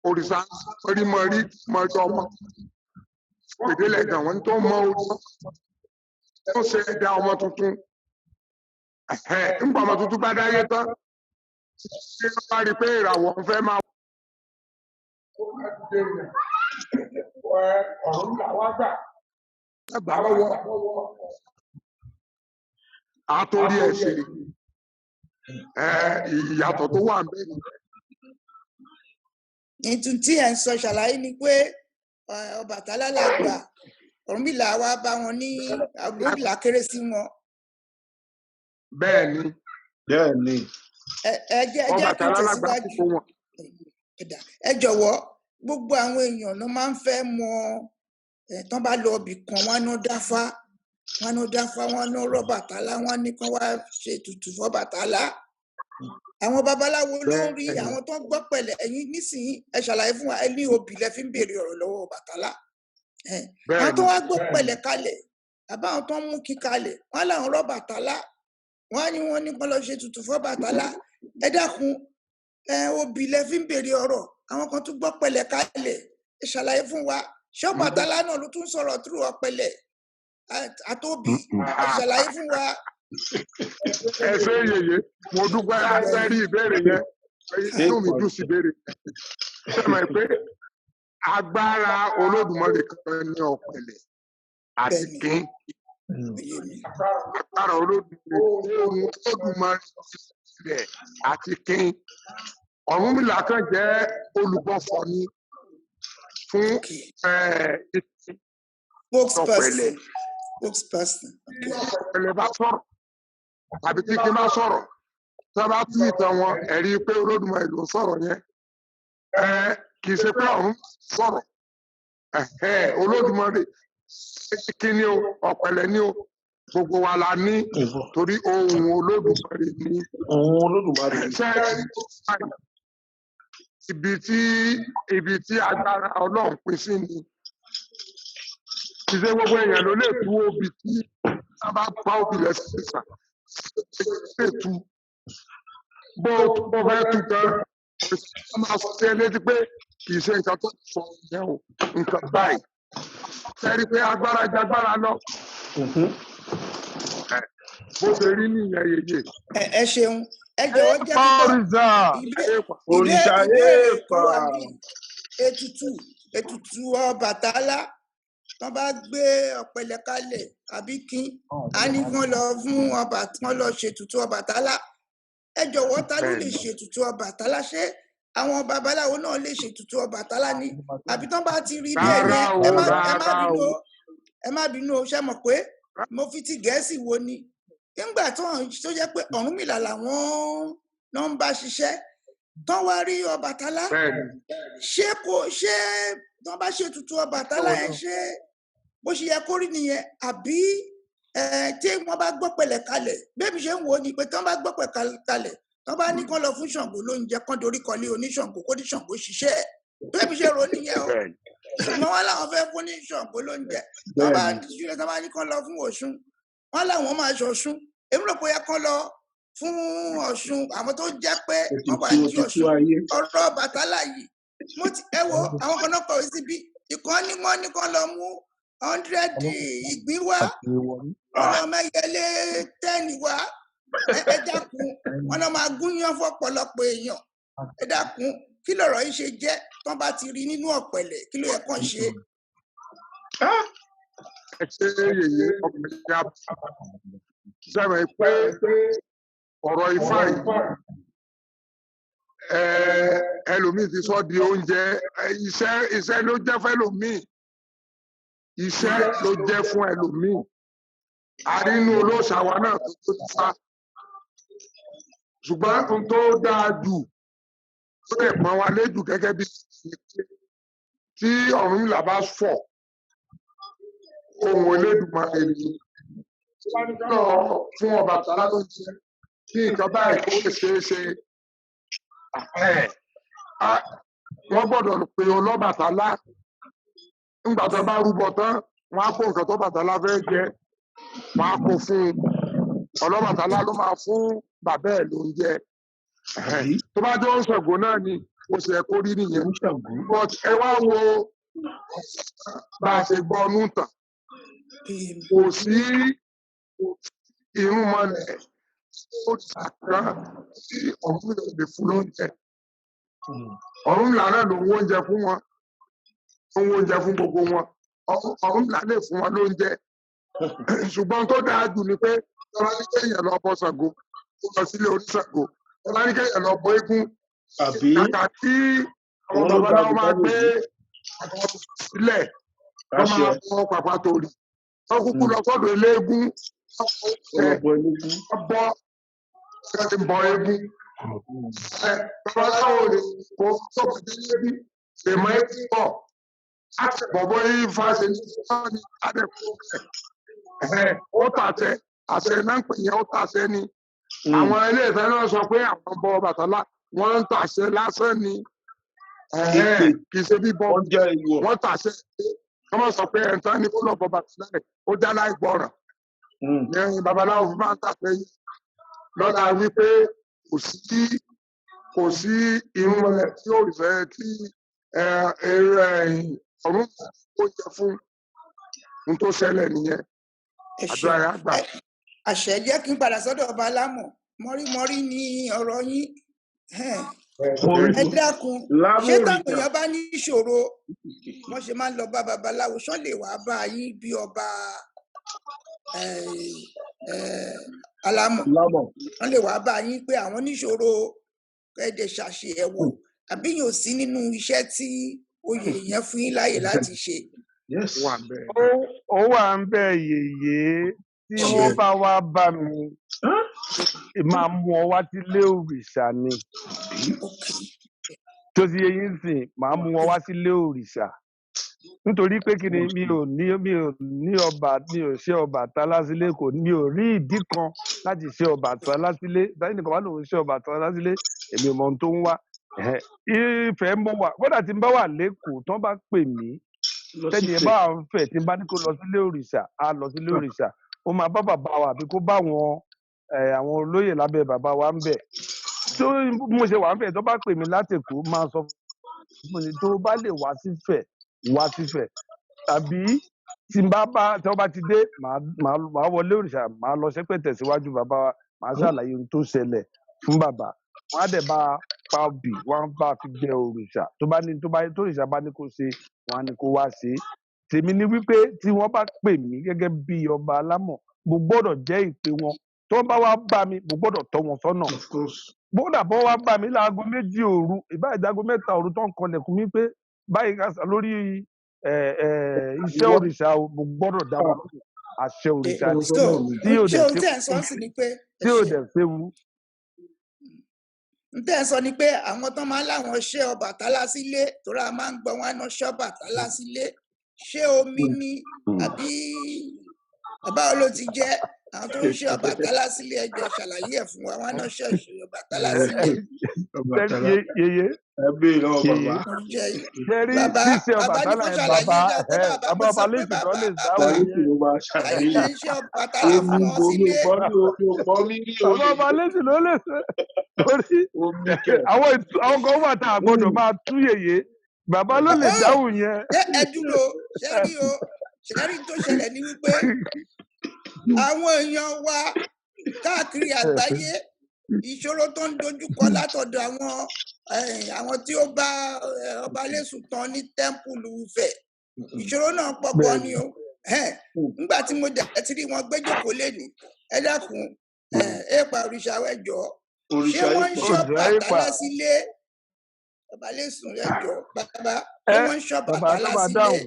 òrìṣà mọ̀rímọ̀rí mọ̀rí ọmọ ìdílé gan wọn tó mọ orí tó ṣe dá ọmọ tuntun nígbà ọmọ tuntun bá dáyé tán ṣé wọ́n bá rí i pé ìràwọ̀ ń fẹ́ máa ọ̀run làwọn gbà lọ́wọ́ àtòrí ẹ̀ ṣe ìyàtọ̀ tó wà bẹ́ẹ̀ ni.
ìtún tí ẹ̀ ń sọ ṣàlàyé ni pé Ọbàtálá làgbà Ọ̀rúnmìlà wá bá wọn ní Ọ̀rúnmìlà kéré sí wọn.
bẹ́ẹ̀ ni
ẹ jẹ́ kí n tẹ̀síwájú ẹ jọ̀wọ́ gbogbo àwọn èèyàn ló máa ń fẹ́ mọ tán bá lọ ibì kan wọn ná dáfá wọn ná rọ́bàtálá wọn ní kán wá ṣe ètùtù fọ́bàtálá àwọn babaláwo ló ń rí àwọn tó ń gbọ́ pẹ̀lẹ́ ẹ̀yin nísìnyí ẹ ṣàlàyé fún wa ẹ ní obì lẹ fi ń béèrè ọ̀rọ̀ lọ́wọ́ Ọbàtálá àwọn tó wá gbọ́ pẹ̀lẹ́ kalẹ̀ àbáwọn tó ń mú kí kalẹ̀ wọn làwọn rọ́bàtálá wọn ní kán lọ ṣe ètùtù fọ́bàtálá ẹ dákun obì lẹ fi ń béèrè ọ̀rọ̀ àwọn kan tún gbọ́ pẹ̀lẹ́ kalẹ̀ ẹ ṣàlàyé fún wa ṣé Ọbàtálá náà ló tún sọ̀rọ̀ túrú ọ̀pẹ̀lẹ̀ àtòbí ẹ ṣàlàyé fún wa.
ẹ ṣe yèyé mo dúpẹ́ rí ìbéèrè yẹn inú mi dùn sí ìbéèrè yẹn ṣe mọ̀ pé agbára Olódùmarè kan ní ọ̀pẹ̀lẹ̀ àti kín agbára Olódùmarè àti kín Ọ̀rúnmìlà kan jẹ́ olùgbọ̀fọ̀ ni fún ọ̀pẹ̀lẹ̀ ọ̀pẹ̀lẹ̀ bá sọ̀rọ̀ tàbí tí kí n bá sọ̀rọ̀ tí wọ́n bá tú ìtàn wọn ẹ̀rí pé Olódùmarè ló sọ̀rọ̀ yẹn kì í ṣe pé ọ̀run sọ̀rọ̀ Olódùmarè kí ni o ọ̀pẹ̀lẹ̀ ni o gbogbo wa la ní torí ohun Olódùmarè ní ibi tí agbára Ọlọ́run pín sí ni ìṣe gbogbo èèyàn ló lè tú obì tí a bá pa obì lẹ́sìn ìsà lè tú bó fẹ́ tú gan ó máa sọ sí ẹ létí pé kì í ṣe nǹkan tó sọ ìyẹn o nǹkan báyìí sẹ́rí pé agbára jagbára lọ bó ṣe rí nìyẹn yeye.
ẹ ṣeun ẹ jọ̀wọ́ jẹ́
òrìṣà
ètùtù Ọbàtálá tán bá gbé ọ̀pẹ̀lẹ̀ kalẹ̀ àbí kín á ní kán lọ fún ọba kán lọ ṣètùtù Ọbàtálá. Ẹ jọ̀wọ́ ta ló lè ṣètùtù Ọbàtálá? Ṣé àwọn babaláwo náà lè ṣètùtù Ọbàtálá ni? Àbí tán bá ti rí bẹ́ẹ̀ yẹn ẹ má bínú o, ṣe mọ̀ pé mo fi ti Gẹ̀ẹ́sì wo ni nígbà tó jẹ́ pé Ọ̀rúnmìlà làwọn náà ń bá ṣiṣẹ́ tán wá rí Ọbàtálá. Ṣé tán bá ṣètùtù Ọbàtálá yẹn ṣé bó ṣe yẹ kó rí nìyẹn? Àbí tí wọ́n bá gbọ́pẹ̀lẹ̀ kalẹ̀ bébí ṣe ń wò ó ni pé tán bá gbọ́pẹ̀lẹ̀ kalẹ̀ tán bá ní kán lọ fún Ṣàngó lóúnjẹ kán dorí kọlé oníṣàngó kó ní Ṣàngó ṣiṣẹ́ bébí ṣe rò ó nìyẹn o. Ṣùgbọ́n wọn làwọn fẹ́ fún ní Ṣàngó lóúnjẹ tán bá ní kán lọ fún Ọ̀ṣun wọn làwọn máa ṣọ̀ṣun. Èmi rò pé yẹ kán lọ fún Ọ̀ṣun àwọn tó jẹ́ pé wọ́n bá jí Ọ̀ṣun. Ọ̀rọ̀ Ọbàtálá yìí ẹ wo àwọn kan náà kọ̀wé síbi ìkan ní wọ́n ní kán lọ mú 100 ìgbín wá ọlọ́mọ ẹyẹlé 10 wá. Ẹ dákun wọn náà máa gúnyán fọ́pọ̀lọpọ̀ èèyàn. Ẹ dákun kí lọ̀rọ̀ yìí ṣe jẹ́ tán bá ti rí nínú ọ̀pẹ̀lẹ̀ kí ló yẹ kán ṣe?
Ẹ ṣe yèyé ọkùnrin ya sẹ́wọ̀n pé ọ̀rọ̀ Ifá yìí ẹlòmíì ti sọ di oúnjẹ. Iṣẹ́ ló jẹ́ fún ẹlòmíì, iṣẹ́ ló jẹ́ fún ẹlòmíì. Àrínú olóòṣà wa náà tó ti fa ṣùgbọ́n ohun tó dáa jù tó lè pọn wa léjù gẹ́gẹ́ bí tí Ọ̀rúnmìlà bá fọ̀ ohun Elédùmarè ni lọ fún Ọbàtálá ló jẹ kí nǹkan báyìí kó lè ṣeé ṣe. Wọ́n gbọ́dọ̀ pe Ọlọ́bàtálá nígbà tó bá rúbọ tán wọ́n á kó nǹkan tó Bàtálá fẹ́ jẹ wọ́n á kó fún un. Ọlọ́bàtálá ló máa fún bàbá ẹ̀ lóúnjẹ. Tó bá jẹ́ Ṣàngó náà ni ó ṣe kó rí nìyẹn. But ẹ wá wo bá a ṣe gbọ́ ọdún tàn kò sí irúnmọlẹ̀ ó ṣàkàn sí Ọ̀rúnmìlà lè fún lóúnjẹ. Ọ̀rúnmìlà náà ló ń wóúnjẹ fún wọn, ó ń wóúnjẹ fún gbogbo wọn. Ọ̀rúnmìlà lè fún wọn lóúnjẹ. Ṣùgbọ́n tó dáa jù ni pé tọ́lá ní kéèyàn lọ bọ Ṣàngó ó lọ sílé Oníṣàngó. Tọ́lá ní kéèyàn lọ bọ eégún kàkà tí àwọn babaláwo máa gbé àwọn sílẹ̀ wọ́n máa bọ pàpà torí wọ́n kúkú lọ sọ́dọ̀ eléégún wọ́n bọ́ ṣe bọ eégún. Babaláwo lè kó sọ́kò délé bí lèmọ́ eégún bọ̀ láti bọ̀bọ̀ yìí fa ṣe ní sọ́ọ̀nì adẹ́kùn rẹ̀. Ó tàṣẹ àṣẹ náà ń pè yẹn ó tàṣẹ ni. Àwọn ilé ìfẹ́ náà sọ pé àwọn bọ Ọbàtálá wọ́n ń tàṣẹ lásán ni. Kì í ṣe bíbọ wọ́n tàṣẹ wọ́n mọ̀ sọ pé ẹ̀ńtán ni kó lọ bọ Ọbàtálá rẹ̀ ó já láì gbọ́ràn. Ní babaláwo fún máa ń tàṣẹ yìí lọ́la wípé kò sí irúnmọlẹ̀ tí ó fẹ́ tí ọ̀run ó jẹ fún un tó ṣẹlẹ̀ nìyẹn. Àdúrà yà gbà.
Àṣẹ jẹ́ kí n padà sọ́dọ̀ ọba Alámọ̀ mọ́rímọ́rí ní ọ̀rọ̀ yín. Ẹ dákun ṣé táwọn èèyàn bá ní ìṣòro wọ́n ṣe máa ń lọ bá babaláwo ṣán lè wá bá yín bí ọba Alámọ̀ wọ́n lè wá bá yín pé àwọn níṣòro ẹ̀dẹ̀ ṣàṣeyẹ̀wò àbí yóò sí nínú iṣẹ́ tí oyè yẹn fún yín láàyè láti ṣe?
Ó wà ń bẹ yèyé tí wọ́n bá wá bá mi máa mú ọ wá sílé òrìṣà ni. Tó ti yé yín sìn máa mú ọ wá sílé òrìṣà nítorí pé kí ni mi ò ṣe Ọbàtálá sílé mi ò rí ìdí kan láti ṣe Ọbàtálá sílé dájú nìkan wà lóun ṣe Ọbàtálá sílé èmi ò mọ ohun tó ń wá. Ìfẹ́ mọ́ wà kódà tí n bá wà lẹ́kọ̀ọ́ tán bá pè mí tẹ́ni ẹ bá ń fẹ́ tí n bá ní kó lọ sílé òrìṣà á lọ sílé òrìṣà ó máa bá bàbá wa àbí kó bá àwọn olóyè lábẹ́ bàbá wa ń bẹ̀. Tó mo ṣe wà ń fẹ́ tó bá pè mí láti Èkó máa sọ fún mi tó bá lè wá sífẹ̀ tàbí tí n bá tí wọ́n bá ti dé màá wọlé òrìṣà màá lọ ṣẹ́pẹ̀tẹ̀ síwájú bàbá wa màá ṣàlàyé ohun tó ṣẹlẹ̀ fún bàbá wọn á dẹ̀ bá pa òbí wọn bá fi jẹ òrìṣà tó òrìṣà bá ní kó ṣe wọn á ní kó wá ṣe tèmi ni wípé tí wọ́n bá pè mí gẹ́gẹ́ bí ọba alámọ̀ mo gbọ́dọ̀ jẹ́ ìpè wọn tó bá wá bá mi mo gbọ́dọ̀ tọ́ wọn sọ́nà bódà bọ́ wá bá mi láago 2 òru ìbáàjágo 3 òru tó ń kọlẹ̀kùn mi pé báyìí ká lórí iṣẹ́ òrìṣà mo gbọ́dọ̀ dá wọn àṣẹ òrìṣà tí ò dẹ̀ séwu.
n tẹ́ ẹ sọ ni pé àwọn tó máa ń láwọn ṣe Ọbàtálá sílé torí a máa ń gbọ́ wọn náà ṣe Ọbàtálá sílé ṣé omi ni àbí báwo ló ti jẹ́ àwọn tó ń ṣe Ọbàtálá sílé ẹjọ́ ṣàlàyé ẹ̀ fún wa wọn náà ṣe Ọbàtálá sílé.
yeye
ẹbí lọ́wọ́ bàbá.
Bẹ́ẹ̀ni ṣíṣe Ọbàtálá ẹ̀ bàbá balẹ̀sì tó lè dáwọ́ yẹn. Bàbá balẹ̀sì ló lè ṣe. Torí àwọn kan wà tá a gbọ́dọ̀ máa tú yeye. Bàbá ló lè dáhùn yẹn.
Ẹ dúró ṣẹ́rí tó ṣẹlẹ̀ ní wípé àwọn èèyàn wa káàkiri àgbáyé ìṣòro tó ń dojúkọ látọ̀dọ̀ àwọn tí ó bá ọba lẹ́sùn tán ní tẹ́ḿpùlù Ifẹ̀ ìṣòro náà pọ̀ gan ni o nígbà tí mo dẹ̀ ti rí wọn gbẹ́jọ́kọ̀ lẹ́nu ẹ dákun èèpà òrìṣà ẹjọ́ ṣé wọ́n ń ṣọ́ Ọbàtálá sílé ọba lẹ́sùn ẹjọ́ bàbá ṣé wọ́n ń ṣọ́ Ọbàtálá sílé.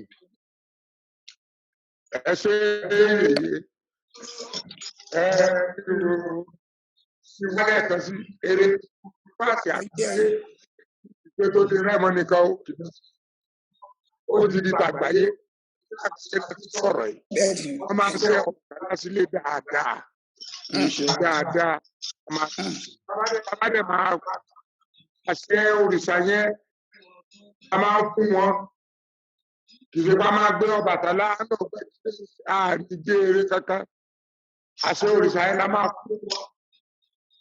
ẹ ṣe ìwádìí ẹ̀kan sí eré páàsì àgbáyé ìpè tó ti rẹ́mọ nìkan ó ti di tàgbáyé láti ṣe láti sọ̀rọ̀ yìí wọ́n máa ń ṣe Ọbàtálá sílé dáadáa dáadáa bàbá máa àṣẹ òrìṣà yẹn a máa fún wọn kì í ṣe bá máa gbé Ọbàtálá náà gbé àrídé eré kankan àṣẹ òrìṣà yẹn la máa fún wọn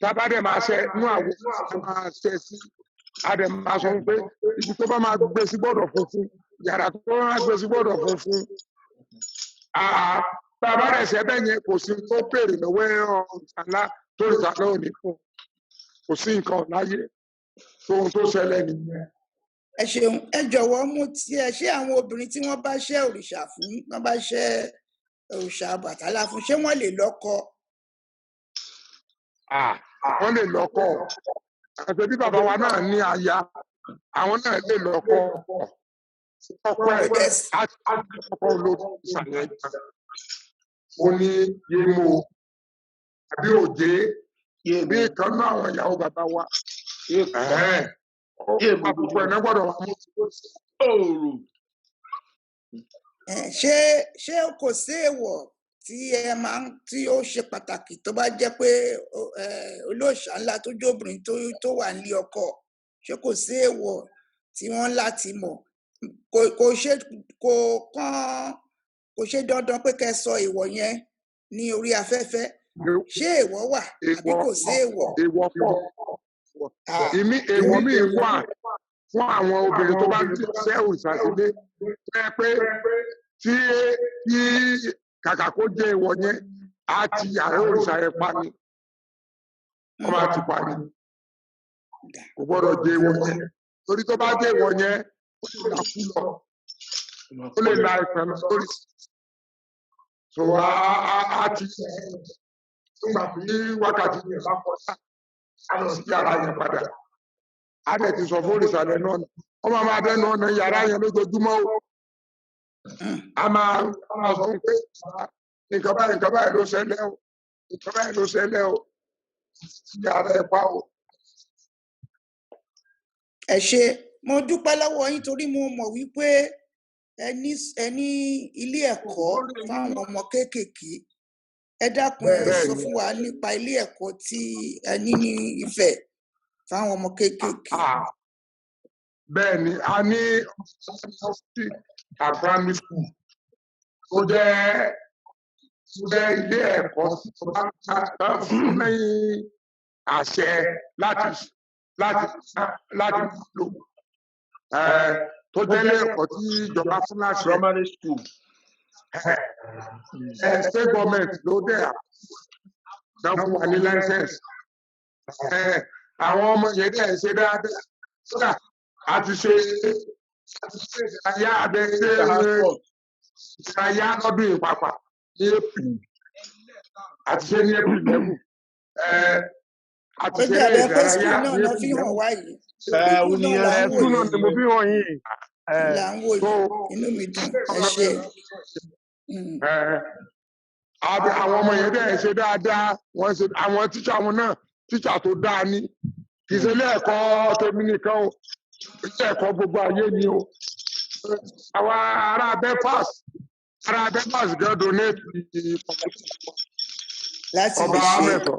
tábà dẹ̀ máa ṣe inú àwọn òṣìṣẹ́ máa ṣe sí adẹ̀ máa sọ pé ibi tó bá máa gbé sí gbọ́dọ̀ funfun yàrá tó bá máa gbé sí gbọ́dọ̀ funfun tábà dẹ̀ ṣe bẹ́ẹ̀ yẹn kò sí tó pèrè lọ́wọ́ Ọbàtálá tó ìsàlá òní fún kò sí nǹkan láyé tóun tó ṣẹlẹ̀ nìyẹn.
Ẹ ṣeun ẹ jọ̀wọ́ mú tiẹ̀ ṣé àwọn obìnrin tí wọ́n bá ṣe òrìṣà fún wọ́n bá ṣe òrìṣà Ọbàtálá fún ṣé wọ́n lè lọ́kọ?
Wọ́n lè lọ́kọ àti bí bàbá wa náà ní aya àwọn náà lè lọ́kọ ọkọ ẹ̀ àti ọkọ olóòtú ìsàlẹ̀ ìta ó ní yémo àbí òjé bí ìkan náà àwọn ìyàwó bàbá wa àpòpọ̀ ẹ̀ náà gbọ́dọ̀ wà mú
ṣé kò sí èèwọ̀ tí ó ṣe pàtàkì tó bá jẹ́ pé olóòṣà ńlá tó jóbìnrin tó wà ní ọkọ ṣé kò sí èèwọ̀ tí wọ́n láti mọ̀ kò ṣe dandan pé kẹ́ sọ èèwọ̀ yẹn ní orí afẹ́fẹ́ ṣé èèwọ̀ wà àbí kò sí èèwọ̀?
Èèwọ̀ pọ̀ èèwọ̀ mi wà fún àwọn obìnrin tó bá ń ṣe òrìṣà sílé pé tí kàkà kó jẹ́ ìwọ yẹn á ti yàrá òrìṣà yẹn pa ni wọ́n máa ti pa ni kò gbọ́dọ̀ jẹ́ ìwọ yẹn torí tó bá jẹ́ ìwọ yẹn ó lè là kú lọ ó lè la ìpẹ̀lú sórí so á ti nígbà tí wákàtí yẹn bá pọ̀ á lọ sí yàrá yẹn padà á dẹ̀ ti sọ fún òrìṣà yẹn náà wọ́n máa dẹ́nu ọ̀nà yàrá yẹn lójoojúmọ́ o. A máa sọ pé nǹkan báyìí ló ṣẹlẹ̀ o nǹkan báyìí ló ṣẹlẹ̀ o yàrá ẹ̀ pa o.
Ẹ ṣé mo dúpẹ́ lọ́wọ́ yín torí mo mọ̀ wípé ẹ ní ilé ẹ̀kọ́ fáwọn ọmọ kéékèèké ẹ dákun ẹ sọ fún wa nípa ilé ẹ̀kọ́ tí ẹ ní ní Ifẹ̀ fáwọn ọmọ kéékèèké.
Bẹ́ẹ̀ ni a ní a primary school tó jẹ́ ilé ẹ̀kọ́ fún lẹ́yìn àṣẹ láti lò tó jẹ́ ilé ẹ̀kọ́ tí ìjọba fún láṣẹ
primary school
state government ló dẹ̀ fún wa ní license àwọn ọmọ yẹn dẹ̀ ṣe dáadáa àti ṣe ayé abẹ ṣe ìdárayá lọ́dún ìpapà ní April àti ṣe ní April 11 àti
ó
ṣe ní
dàbẹ̀ pé
ìdárayá
skul náà
ní
náà
April
fi hàn
11
wá yìí
ó ní
náà là ń wò
ẹ̀sùn náà
yìí
ni mo fi hàn yìí
là ń wò
so
yìí inú mi dùn ẹ ṣe.
àwọn ọmọ yẹn dẹ̀ ṣe dáadáa wọ́n ṣe àwọn tíṣà wọn náà tíṣà tó dáa ní kì í ṣe ilé ẹ̀kọ́ tèmi nìkan o ilé ẹ̀kọ́ gbogbo ayé ni o àwọn ará Belfast gan donate
láti
ọba
lè ṣe
amẹ́tọ̀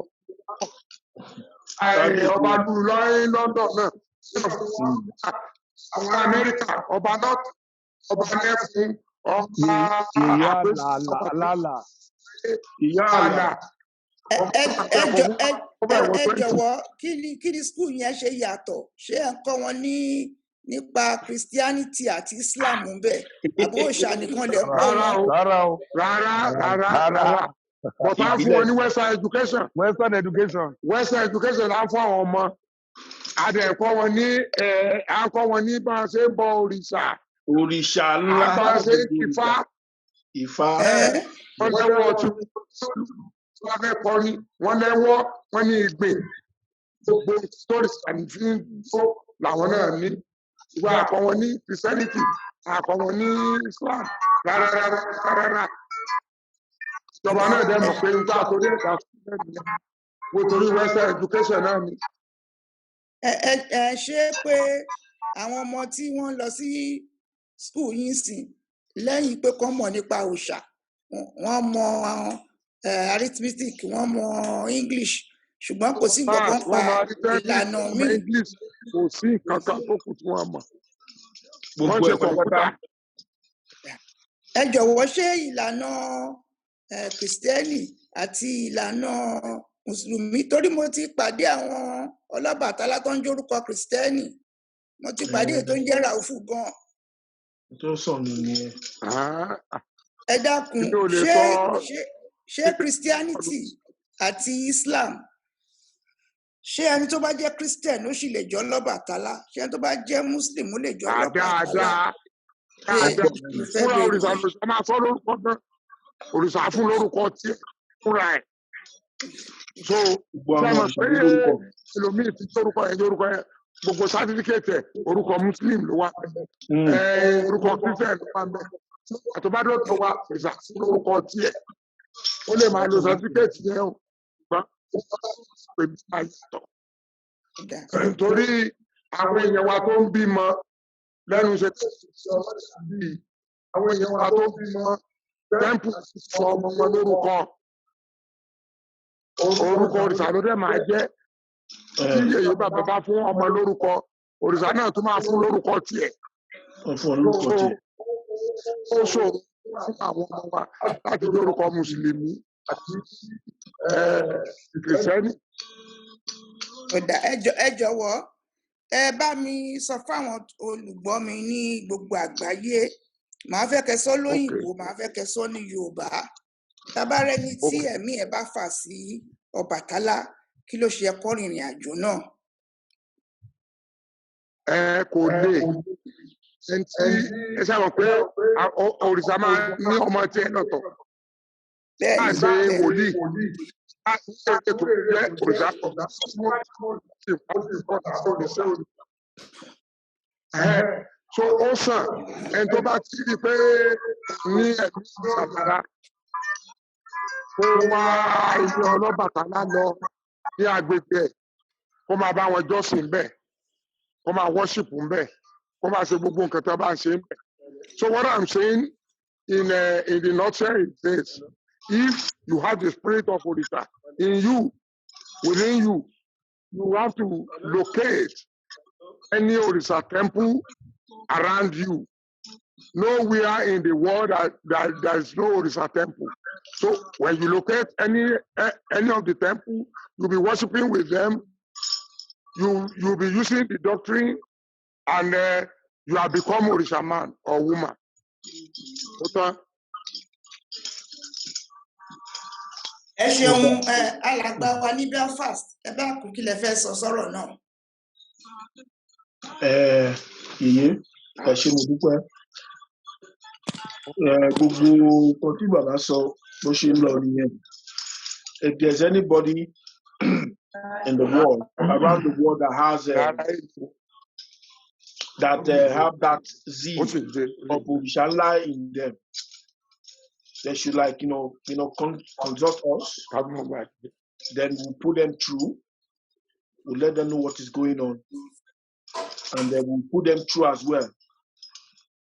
ọba dùn lọ́yìn London náà àwọn Amẹ́ríkà ọba north ọba nẹ́fún ọba
ìyá
àpèsè
làlà
ìyá àlà
ẹ jọ̀wọ́ kí ni skul yẹn ṣe yàtọ̀ ṣé ẹ ń kọ́ wọn nípa Christianity àti Islam ń bẹ àbí òòṣà nìkan lè kọ́ wọn.
rárá bọ̀tá fún wọn ní Western education là ń fún àwọn ọmọ adẹ̀kọ́ wọn ní akọ́ wọn ní bá a ṣe ń bọ òrìṣà
ńlá
bá a ṣe ń
Ifá
wọ́n lẹ́wọ́ ọtún wọ́n fẹ́ kọrin wọ́n lẹ́wọ́ wọ́n ní ìgbìn gbogbo stories ànífín tó làwọn náà ní ìwà àkọ́ wọn ní Christianity àkọ́ wọn ní Islam rárá ìjọba náà dẹ̀ mọ̀ pé nígbà tó dé ìta wo torí Western education náà ni.
ẹ ṣe pé àwọn ọmọ tí wọ́n lọ sí skul yìí sìn lẹ́yìn pé kọ́ mọ̀ nípa òòṣà wọ́n mọ arithmetic wọ́n mọ English ṣùgbọ́n kò sí nǹkan kan pa ìlànà míì.
English kò sí nǹkan kan tó kù tí wọ́n mọ̀ wọ́n
gbogbo
ṣe
ẹ̀
kọ̀ǹpútà.
ẹ jọ̀wọ́ ṣé ìlànà Kristẹni àti ìlànà Mùsùlùmí torí mo ti pàdé àwọn Ọlọ́bàtálá tó ń jórúkọ Kristẹni mo ti pàdé èyí tó ń jẹ́ Ràúfù gan.
tó sọnù nìyẹn.
ẹ dákun ṣé Christianity àti Islam ṣé ẹni tó bá jẹ́ Christian ó sì lè jọ Ọlọ́bàtálá ṣé ẹni tó bá jẹ́ Muslim ó lè jọ Ọlọ́bàtálá.
fúnra òrìṣà máa sọ lórúkọ náà òrìṣà fún lórúkọ tí fúnra ẹ̀ so sẹ́mọ̀ pé ẹlòmíì ti lórúkọ yẹn gbogbo sátífíkẹ́tì ẹ̀ orúkọ Muslim ló wà orúkọ Christian ló wà bẹ́ẹ̀ àtọ́bádọ́ tó wà òrìṣà fún lórúkọ tí ẹ̀ ó lè máa lo sátífíkẹ́tì yẹn o gbọ́n pé bí a yàtọ̀ nítorí àwọn èèyàn wa tó ń bímọ lẹ́nu iṣẹ́ àwọn èèyàn wa tó ń bímọ tẹ́ǹpù sọ ọmọ wọn lórúkọ òrìṣà ló dẹ̀ máa jẹ́ tí èyí bàbá bá fún ọmọ lórúkọ òrìṣà náà tó máa fún lórúkọ tiẹ̀. ó ṣòro fún àwọn ọmọ wa láti lórúkọ Mùsùlùmí àti Kìrìsìtẹ́nì.
ẹ jọ̀wọ́ ẹ bá mi sọ fáwọn olùgbọ́ mi ní gbogbo àgbáyé màá fẹ́ kẹ́ sọ lóyìnbó màá fẹ́ kẹ́ sọ ní Yorùbá tabarẹni tí ẹ̀mí ẹ̀ bá fà sí Ọbàtálá kí ló ṣe kó rìnrìn àjò náà.
Kò lè ẹ sábà pé òrìṣà máa ní ọmọ tí ẹ lọ́tọ̀ máa ṣe wòlíì máa ṣe ètò jẹ òrìṣà kan so ó sàn ẹni tó bá ti rí pé ní ẹ̀mí ìṣàbára kó wá ilé Ọlọ́bàtálá lọ ní agbègbè ẹ̀ kó máa bá wọn jọ́sìn bẹ́ẹ̀ kó máa worship bẹ́ẹ̀ kó máa ṣe gbogbo nǹkan tó bá ń ṣe bẹ́ẹ̀. So what I'm saying in the nutshell is this: if you have the spirit of Odisha in you, within you, you have to locate any Odisha temple around you. Nowhere in the world that there is no Odisha temple. So when you locate any of the temple, you'll be worshiping with them. You'll be using the doctrine, and you have become Odisha man or woman.
Ẹ ṣeun alàgbà wa ní Belfast ẹ bá kú kí lẹ fẹ́ sọ sọ̀rọ̀ náà.
Ìyé ẹ ṣé mo dúpẹ́ Gbogbo nǹkan tí bàbá sọ bó ṣe ń lọ nìyẹn. If there's anybody in the world, around the world that has have that zeal of Orishala in them, they should consult us. Then we'll put them through. We'll let them know what is going on, and then we'll put them through as well.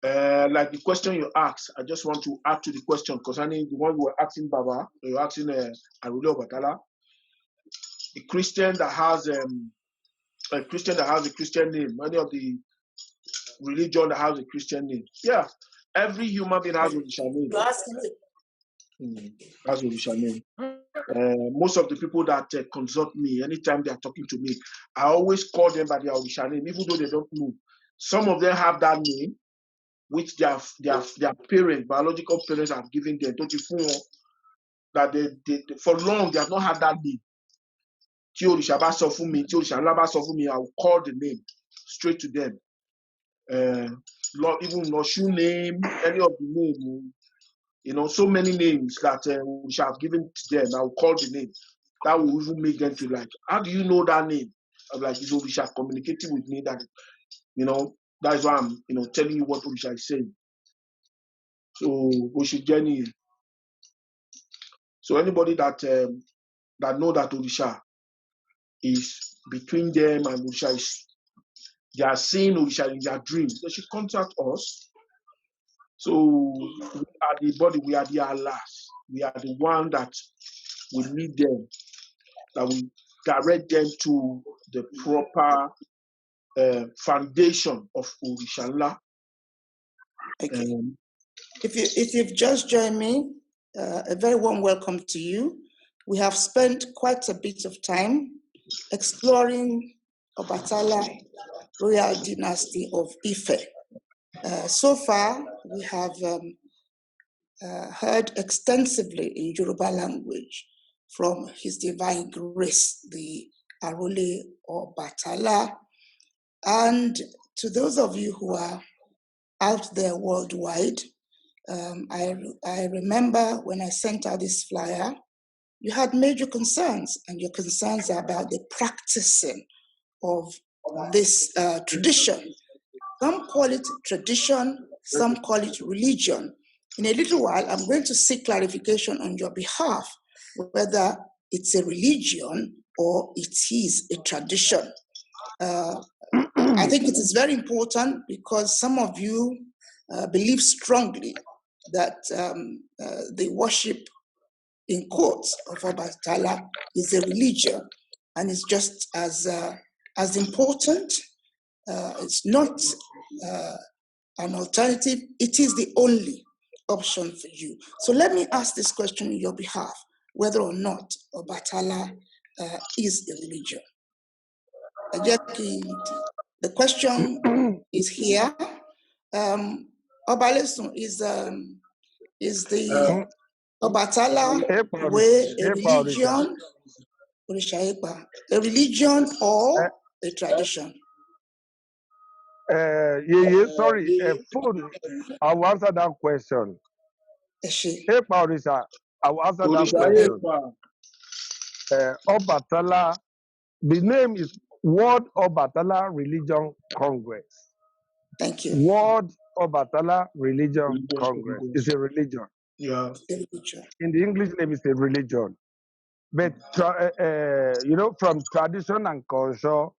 Like the question you asked, I just want to add to the question concerning the one you were asking Baba, you were asking Arule Obatala. A Christian that has a Christian name, many of the religion that has a Christian name. Yeah, every human being has Orisha name. Has Orisha name. Most of the people that consult me, anytime they are talking to me, I always call them by their Orisha name, even though they don't know. Some of them have that name, which their parents, biological parents, have given them. That they for long they have not had that name. I will call the name straight to them. Even Noshu name, any of the name, so many names that we shall have given to them. I will call the name. That will even make them to like, how do you know that name? I'm like, this Orisha communicating with me that, that is why I'm, telling you what Orisha is saying. So Oshigeni. So anybody that know that Orisha is between them and Orisha they are seeing Orisha in their dreams, they should contact us. So we are the body, we are the Allahs. We are the one that will lead them, that will direct them to the proper foundation of Orisha.
Okay. If you've just joined me, a very warm welcome to you. We have spent quite a bit of time exploring Obatala royal dynasty of Ife. So far, we have heard extensively in Yoruba language from His Divine Grace, the Arole Obatala. And to those of you who are out there worldwide, I remember when I sent out this flyer, you had major concerns, and your concerns are about the practicing of this tradition. Some call it tradition, some call it religion. In a little while, I'm going to seek clarification on your behalf, whether it's a religion or it is a tradition. I think it is very important because some of you believe strongly that the worship in quotes of Obatala is a religion, and it's just as important. It's not an alternative. It is the only option for you. So let me ask this question on your behalf, whether or not Obatala is a religion. The question is here. Obalesun, is the Obatala way a religion or a tradition?
Sorry, phone. I will answer that question. I will answer that question. Obatala, the name is World Obatala Religion Congress.
Thank you.
World Obatala Religion Congress is a religion.
Yeah.
In the English name is a religion. But, from tradition and culture,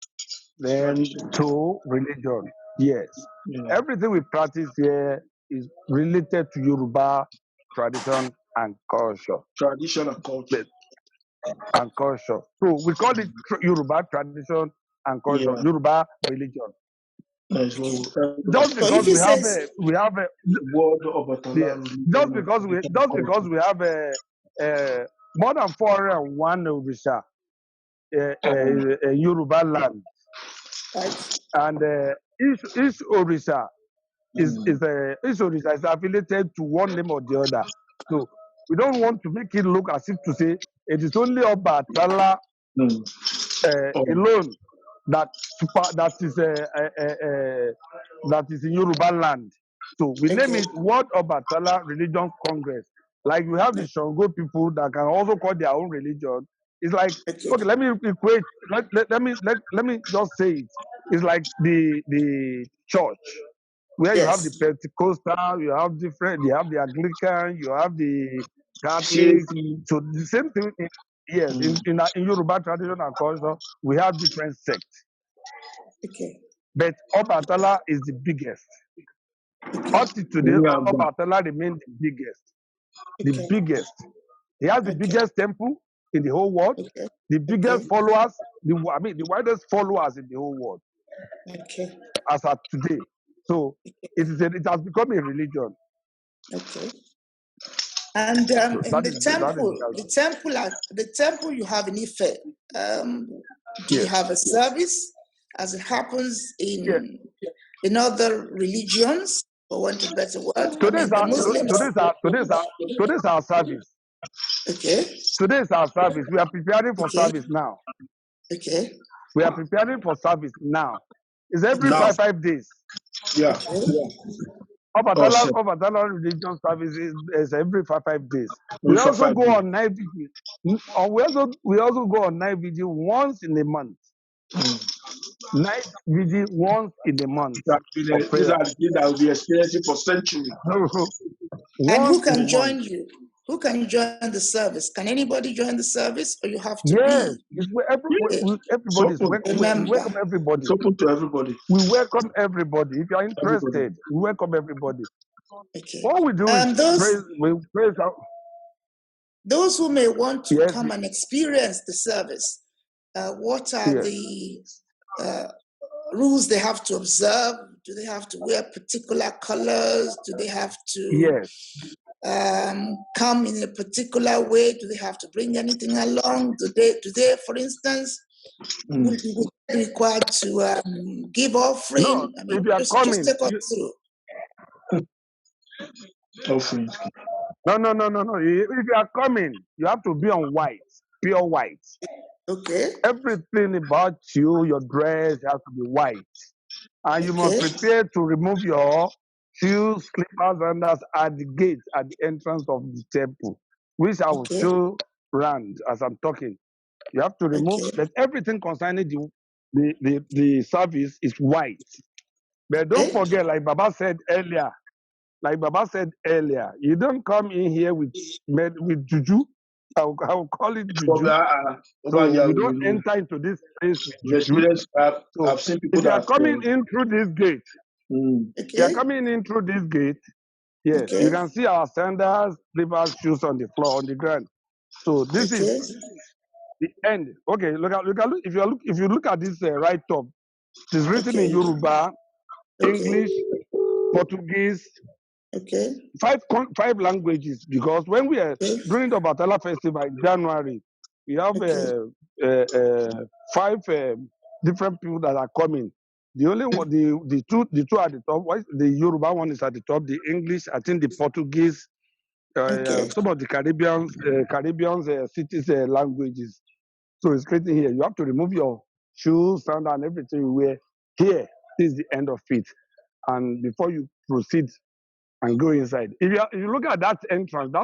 then to religion. Yes. Yeah. Everything we practice here is related to Yoruba tradition and culture.
Tradition and culture.
And culture. So we call it Yoruba tradition and culture, yeah. Yoruba religion.
Yes,
just because we have a
word of
just because we have a more than 401 Orisha, Yoruba land, and each Orisha each Orisha is affiliated to one name or the other. So we don't want to make it look as if to say it is only Obatala alone that is in Yoruba land. So we name it World Obatala Religion Congress. Like we have the Shango people that can also call their own religion. It's like, okay, let me equate, let me just say it. It's like the church, where you have the Pentecostal, you have different, you have the Anglican, you have the Catholic. So the same thing, in Yoruba tradition and culture, we have different sects.
Okay.
But Obatala is the biggest. Up to today, Obatala remains the biggest. The biggest. He has the biggest temple in the whole world, the biggest followers, the widest followers in the whole world.
Okay.
As of today. So it has become a religion.
Okay. And in the temple you have in Ife, do you have a service as it happens in other religions, for want of a better word?
Today's our service.
Okay.
Today's our service. We are preparing for service now.
Okay.
We are preparing for service now. It's every 5 days.
Yeah.
Obatala religion service is every 5 days. We also go on night vigil. We also go on night vigil once in a month. Night vigil once in a month.
These are the things that will be experiencing for centuries.
And who can join you? Who can join the service? Can anybody join the service, or you have to be?
Everybody is welcome. We welcome everybody.
It's open to everybody.
We welcome everybody. If you are interested, we welcome everybody.
Okay.
All we do is praise out.
Those who may want to come and experience the service, what are the rules they have to observe? Do they have to wear particular colors? Do they have to come in a particular way? Do they have to bring anything along? Do they, for instance, will be required to give offering?
No, if you are coming,
just take us through.
Offering.
No. If you are coming, you have to be on white, pure white.
Okay.
Everything about you, your dress has to be white. And you must prepare to remove your shoes, slippers, and that's at the gate, at the entrance of the temple, which I will show round as I'm talking. You have to remove that everything concerning the service is white. But don't forget, like Baba said earlier, you don't come in here with juju. I will call it juju. So you don't enter into this place with juju.
I've seen people
if you are coming in through this gate, you are coming in through this gate, yes, you can see our sandals, slippers, shoes on the floor, on the ground. So this is the end. Okay, look. If you look at this right top, it is written in Yoruba, English, Portuguese, five languages. Because when we are during the Obatala festival in January, we have 5 different people that are coming. The only one, the two at the top. The Yoruba one is at the top. The English, I think, the Portuguese, some of the Caribbean cities languages. So it's written here. You have to remove your shoes, sandal, and everything you wear. Here is the end of it, and before you proceed and go inside, if you look at that entrance,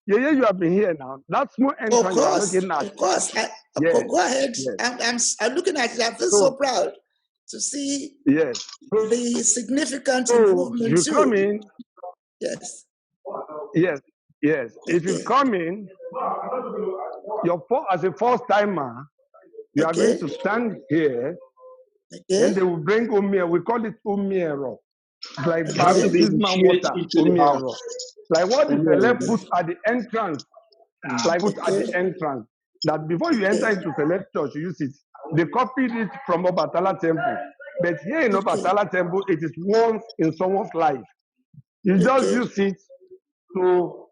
you have been here now. That small entrance you are looking at.
Of course. Go ahead. Yes. I'm looking at it. I feel so proud to see the significant improvement.
You come in.
Yes.
If you come in, as a first timer, you are going to stand here. Then they will bring umiero. We call it umiero. Like baptism water. Umiero. Like what the Select put at the entrance. That before you enter into Select Church, you use it. They copied it from Obatala Temple. But here in Obatala Temple, it is once in someone's life. You just use it to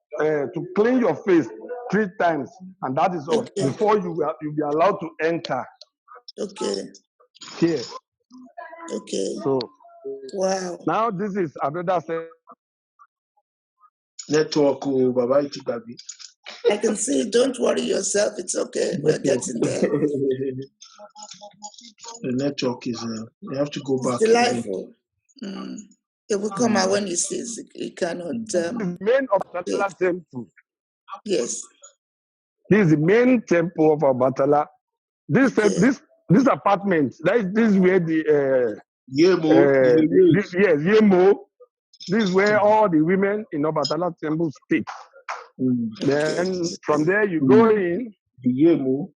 clean your face 3 times, and that is all. Before you'll be allowed to enter. Here. So
wow.
Now this is another
network, Baba Itikabi.
I can see. Don't worry yourself. It's okay. We're getting there.
The network is. You have to go back.
Delightful. It will come out when he says he cannot.
The main Obatala temple.
Yes.
This is the main temple of Obatala. This apartment, this is where the Yemo. This is where all the women in Obatala temple stay. Then from there you go in.
The Yemo.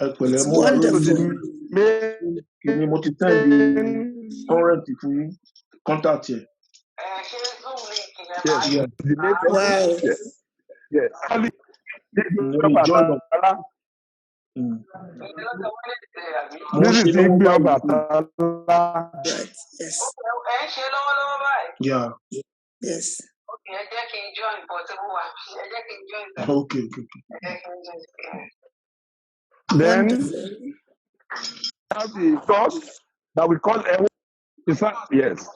It's wonderful.
Contact here.
Yes.
Wow.
Yes. This is Igbe Obatala.
Right. Yes.
Yeah.
Yes.
Okay.
Then
Wonderful.
have the source that we call Ewo. Yes.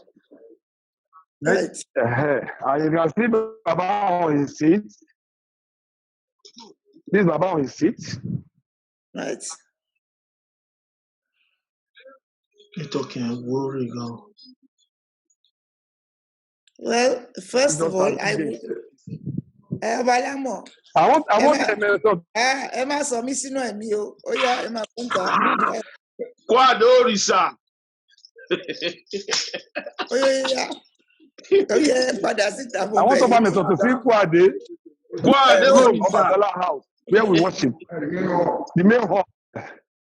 Right.
And you can see Baba on his seat. This is Baba on his seat.
Right.
You're talking worry now.
Well, first of all, I
want Emma.
Emma saw me sino emi o. Oh yeah, Emma punka.
Kwado Risa.
Oh yeah. Oh yeah, Father, sit down.
I want to see Kwade.
Kwade
Obatala house where we worship. The main hall.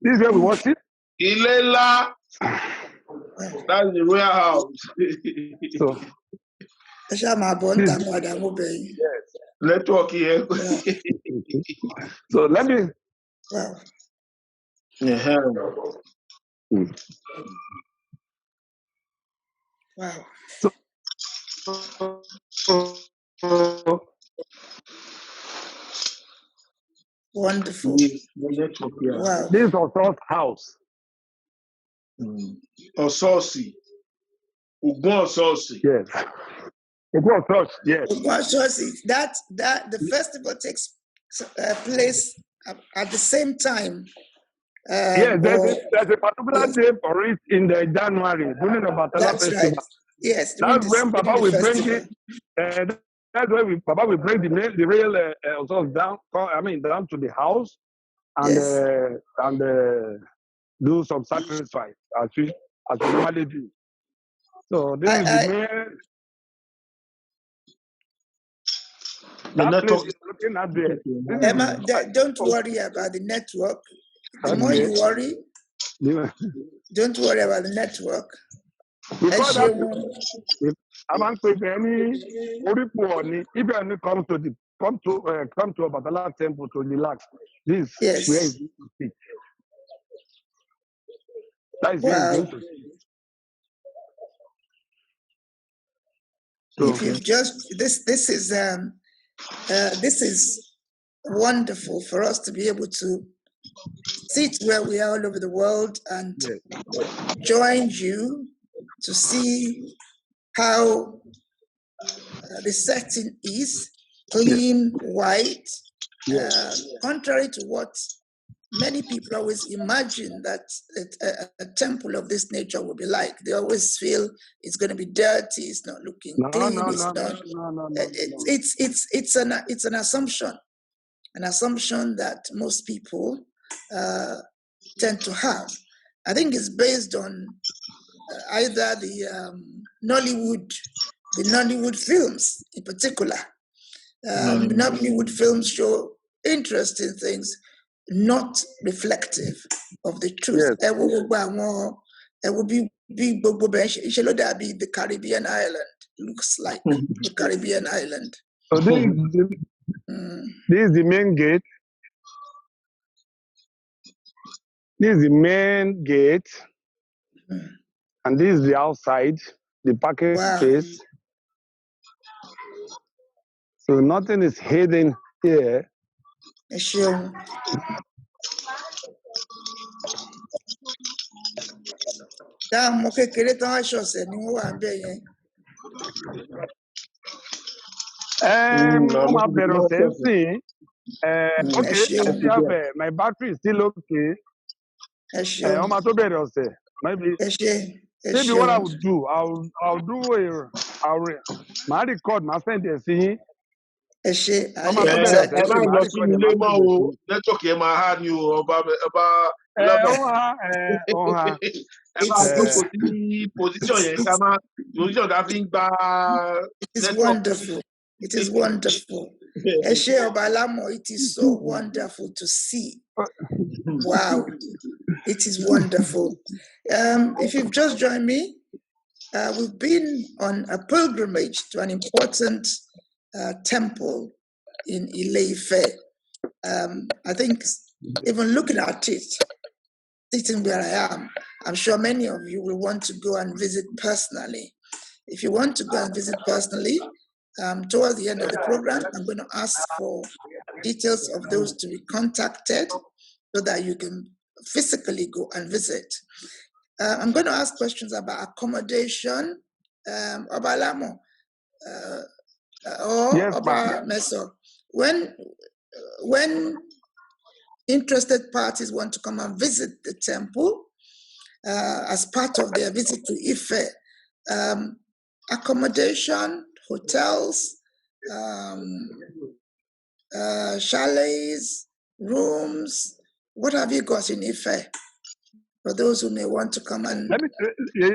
This is where we worship.
Ilela. That's the royal house.
So.
Yes. Network here.
So let me.
Wow. Wow. Wonderful. Wow.
This is Oso's house.
Ososi. Ugon Ososi.
Yes. Ugon Ososi. Yes.
Ugon Ososi. That the festival takes place at the same time.
Yes, there's a particular day for it in the January during the Obatala festival.
Right. Yes,
that's when Baba will bring it. That's when Baba will bring the real Osos down. Down to the house and do some sacrifice as we normally do. So this is the main. That place is looking at there.
Emma, don't worry about the network. The more you worry, don't worry about the network.
Because I'm answering any if you come to Obatala temple to relax, this is where you need to sit. That is where you need to sit.
So if you've just this is wonderful for us to be able to sit where we are all over the world and join you to see how the setting is clean, white, contrary to what many people always imagine that a temple of this nature will be like. They always feel it's going to be dirty, it's not looking clean. It's an assumption that most people tend to have. I think it's based on either the Nollywood films in particular. Nollywood films show interesting things, not reflective of the truth. Yes. It will be the Caribbean island. Looks like the Caribbean island.
So this is the main gate. This is the main gate. And this is the outside, the parking space. So nothing is hidden here.
Sure. Ọmọ kékeré tán wá ṣọ̀ṣẹ̀ ni wọ́n wà ń bẹ̀ yẹn.
Wọ́n máa bẹ̀rẹ̀ ọ̀sẹ̀ sí. Okay, my battery is still okay. Ọmọ tó bẹ̀rẹ̀ ọ̀sẹ̀, maybe what I would do, I'll do màá record, màá send ẹ̀ sí yín. Ọmọ tó bẹ̀rẹ̀ ọ̀sẹ̀,
ẹ má
màá
lọ
record
sínú
ẹ̀,
ilé
màá
mọ́
send ẹ̀ sí
o
yín.
nẹ́tíwọ̀kì ẹ máa há ni o ọba
Ọ̀hà.
ẹ máa jókòó sí position yẹn ká máa position ká fi ń gba
It is
network.
wonderful. It is wonderful. Eshe Obalamo, it is so wonderful to see. Wow, it is wonderful. If you've just joined me, we've been on a pilgrimage to an important temple in Ile-Ife. I think even looking at it, sitting where I am, I'm sure many of you will want to go and visit personally. If you want to go and visit personally, towards the end of the program, I'm going to ask for details of those to be contacted so that you can physically go and visit. I'm going to ask questions about accommodation, Obalamo, or
Yes,
Oba Meso. When interested parties want to come and visit the temple as part of their visit to Ife, accommodation, hotels, chalets, rooms, what have you got in Ife for those who may want to come and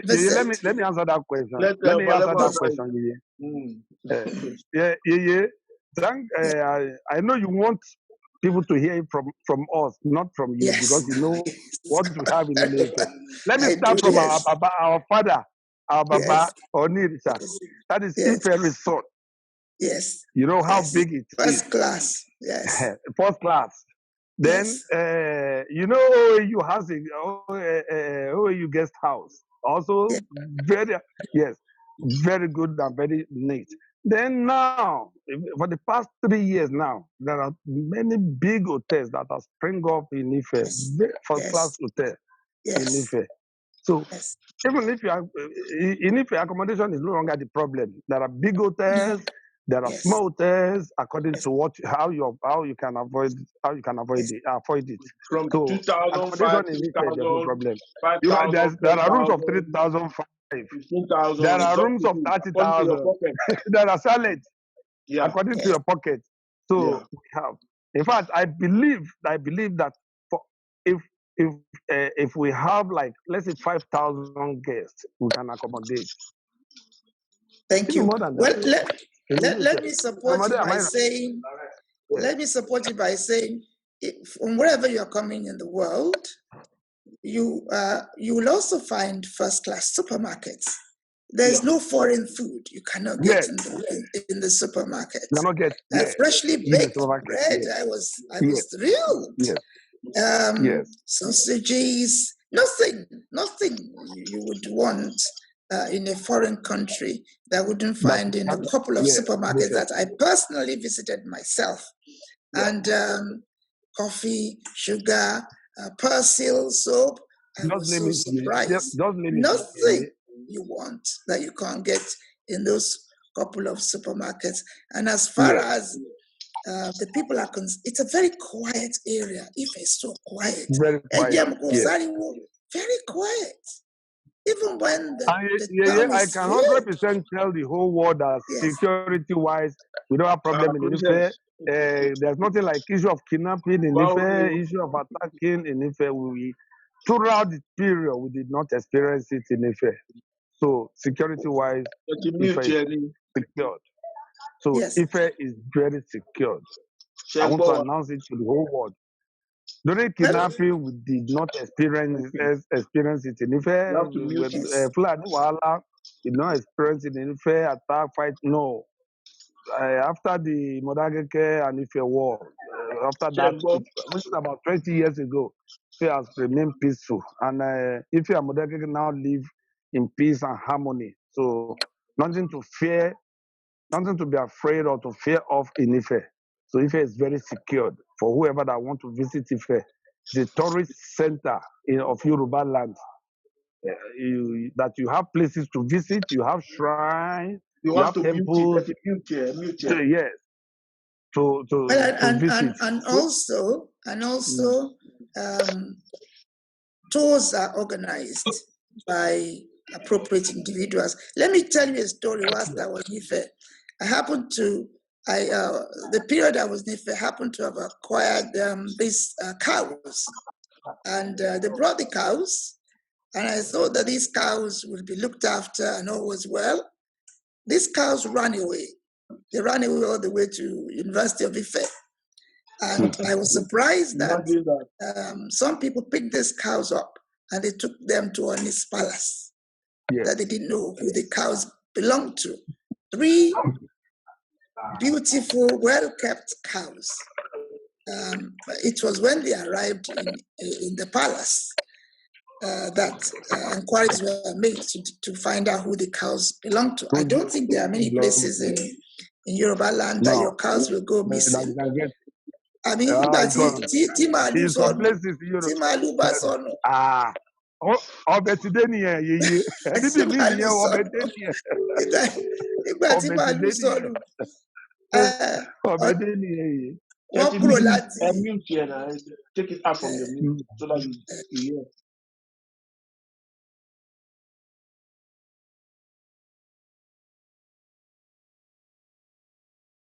visit?
Let me answer that question.
Let
me answer that
answer
question, Yeye. I know you want people to hear it from us, not from you,
Yes.
because you know what we have in Ile-Ife. Let me
I
start
do,
from
yes.
our father, our Baba
Yes.
Onirisa. That is
Yes.
Ife Resort.
Yes.
You know how
Yes.
big it is.
First class. Yes.
First class. Then,
Yes.
you know, OAU has OAU guest house. Also,
Yeah.
very good and very neat. Then now, for the past 3 years now, there are many big hotels that are spring up in Ife,
Yes.
first class hotel in
Yes.
Ife. So
Yes.
even if you are in Ife, accommodation is no longer the problem. There are big hotels, there are
Yes.
small hotels, according to how you can avoid it.
From
So
2005
accommodation in Ife, there's no
2000,
problem.
5,000,
There are rooms of
10,000,
3,005.
15,000.
There are
It's up
rooms
to
of
you, according to your
30,000.
pocket.
There are salads
Yeah.
according to your pocket. So we have. In fact, I believe that if we have, like, let's say 5,000 guests, we can accommodate.
Thank
Even
you.
more than
Well,
that.
let me support you by saying, from wherever you're coming in the world, you will also find first-class supermarkets. There's no foreign food you cannot get in the supermarket.
You cannot get
freshly baked bread. I was thrilled. Sausages, nothing you would want in a foreign country that wouldn't find in a couple of supermarkets that I personally visited myself. And coffee, sugar, Persil soap. I was so surprised. Nothing you want that you can't get in those couple of supermarkets. And as far as the people are concerned, it's a very quiet area. If it's so quiet,
very quiet.
Very quiet. Even when the
I can 100% tell the whole world that security-wise, we don't have problem in Ife. There's nothing like issue of kidnapping in Ife, issue of attacking in Ife. Throughout the period, we did not experience it in Ife. So security-wise, Ife is secured. So Ife is very secured. I want to announce it to the whole world. During kidnapping, we did not experience it in Ife. Fulani Wahala did not experience it in Ife. Attack, fight, no. After the Modageke and Ife war, after that, which is about 20 years ago, Ife has remained peaceful. And Ife and Modageke now live in peace and harmony. So nothing to fear, nothing to be afraid or to fear of in Ife. So Ife is very secured for whoever that want to visit Ife. The tourist center of Yoruba land. That you have places to visit, you have shrines, you have temples. Yes. To visit.
And also tours are organized by appropriate individuals. Let me tell you a story. Whilst I was in Ife, I happened to, the period I was in Ife, happened to have acquired these cows. And they brought the cows, and I thought that these cows would be looked after and all was well. These cows ran away. They ran away all the way to University of Ife. And I was surprised that some people picked these cows up and they took them to Onis Palace. Yes. That they didn't know who the cows belonged to. 3 beautiful, well-kept cows. It was when they arrived in the palace that inquiries were made to find out who the cows belonged to. I don't think there are many places in Yoruba land that your cows will go missing. I mean,
in some places,
Timalu Basono.
Ọbẹ̀ ti dé nìyẹn yeye. Ẹni bí mi nìyẹn ọbẹ̀ dé nìyẹn.
Nígbà tí màálù sọnù.
Ọbẹ̀ dé nìyẹn yeye.
Wọ́n kúrò láti.
Take it out from the mute so that you hear.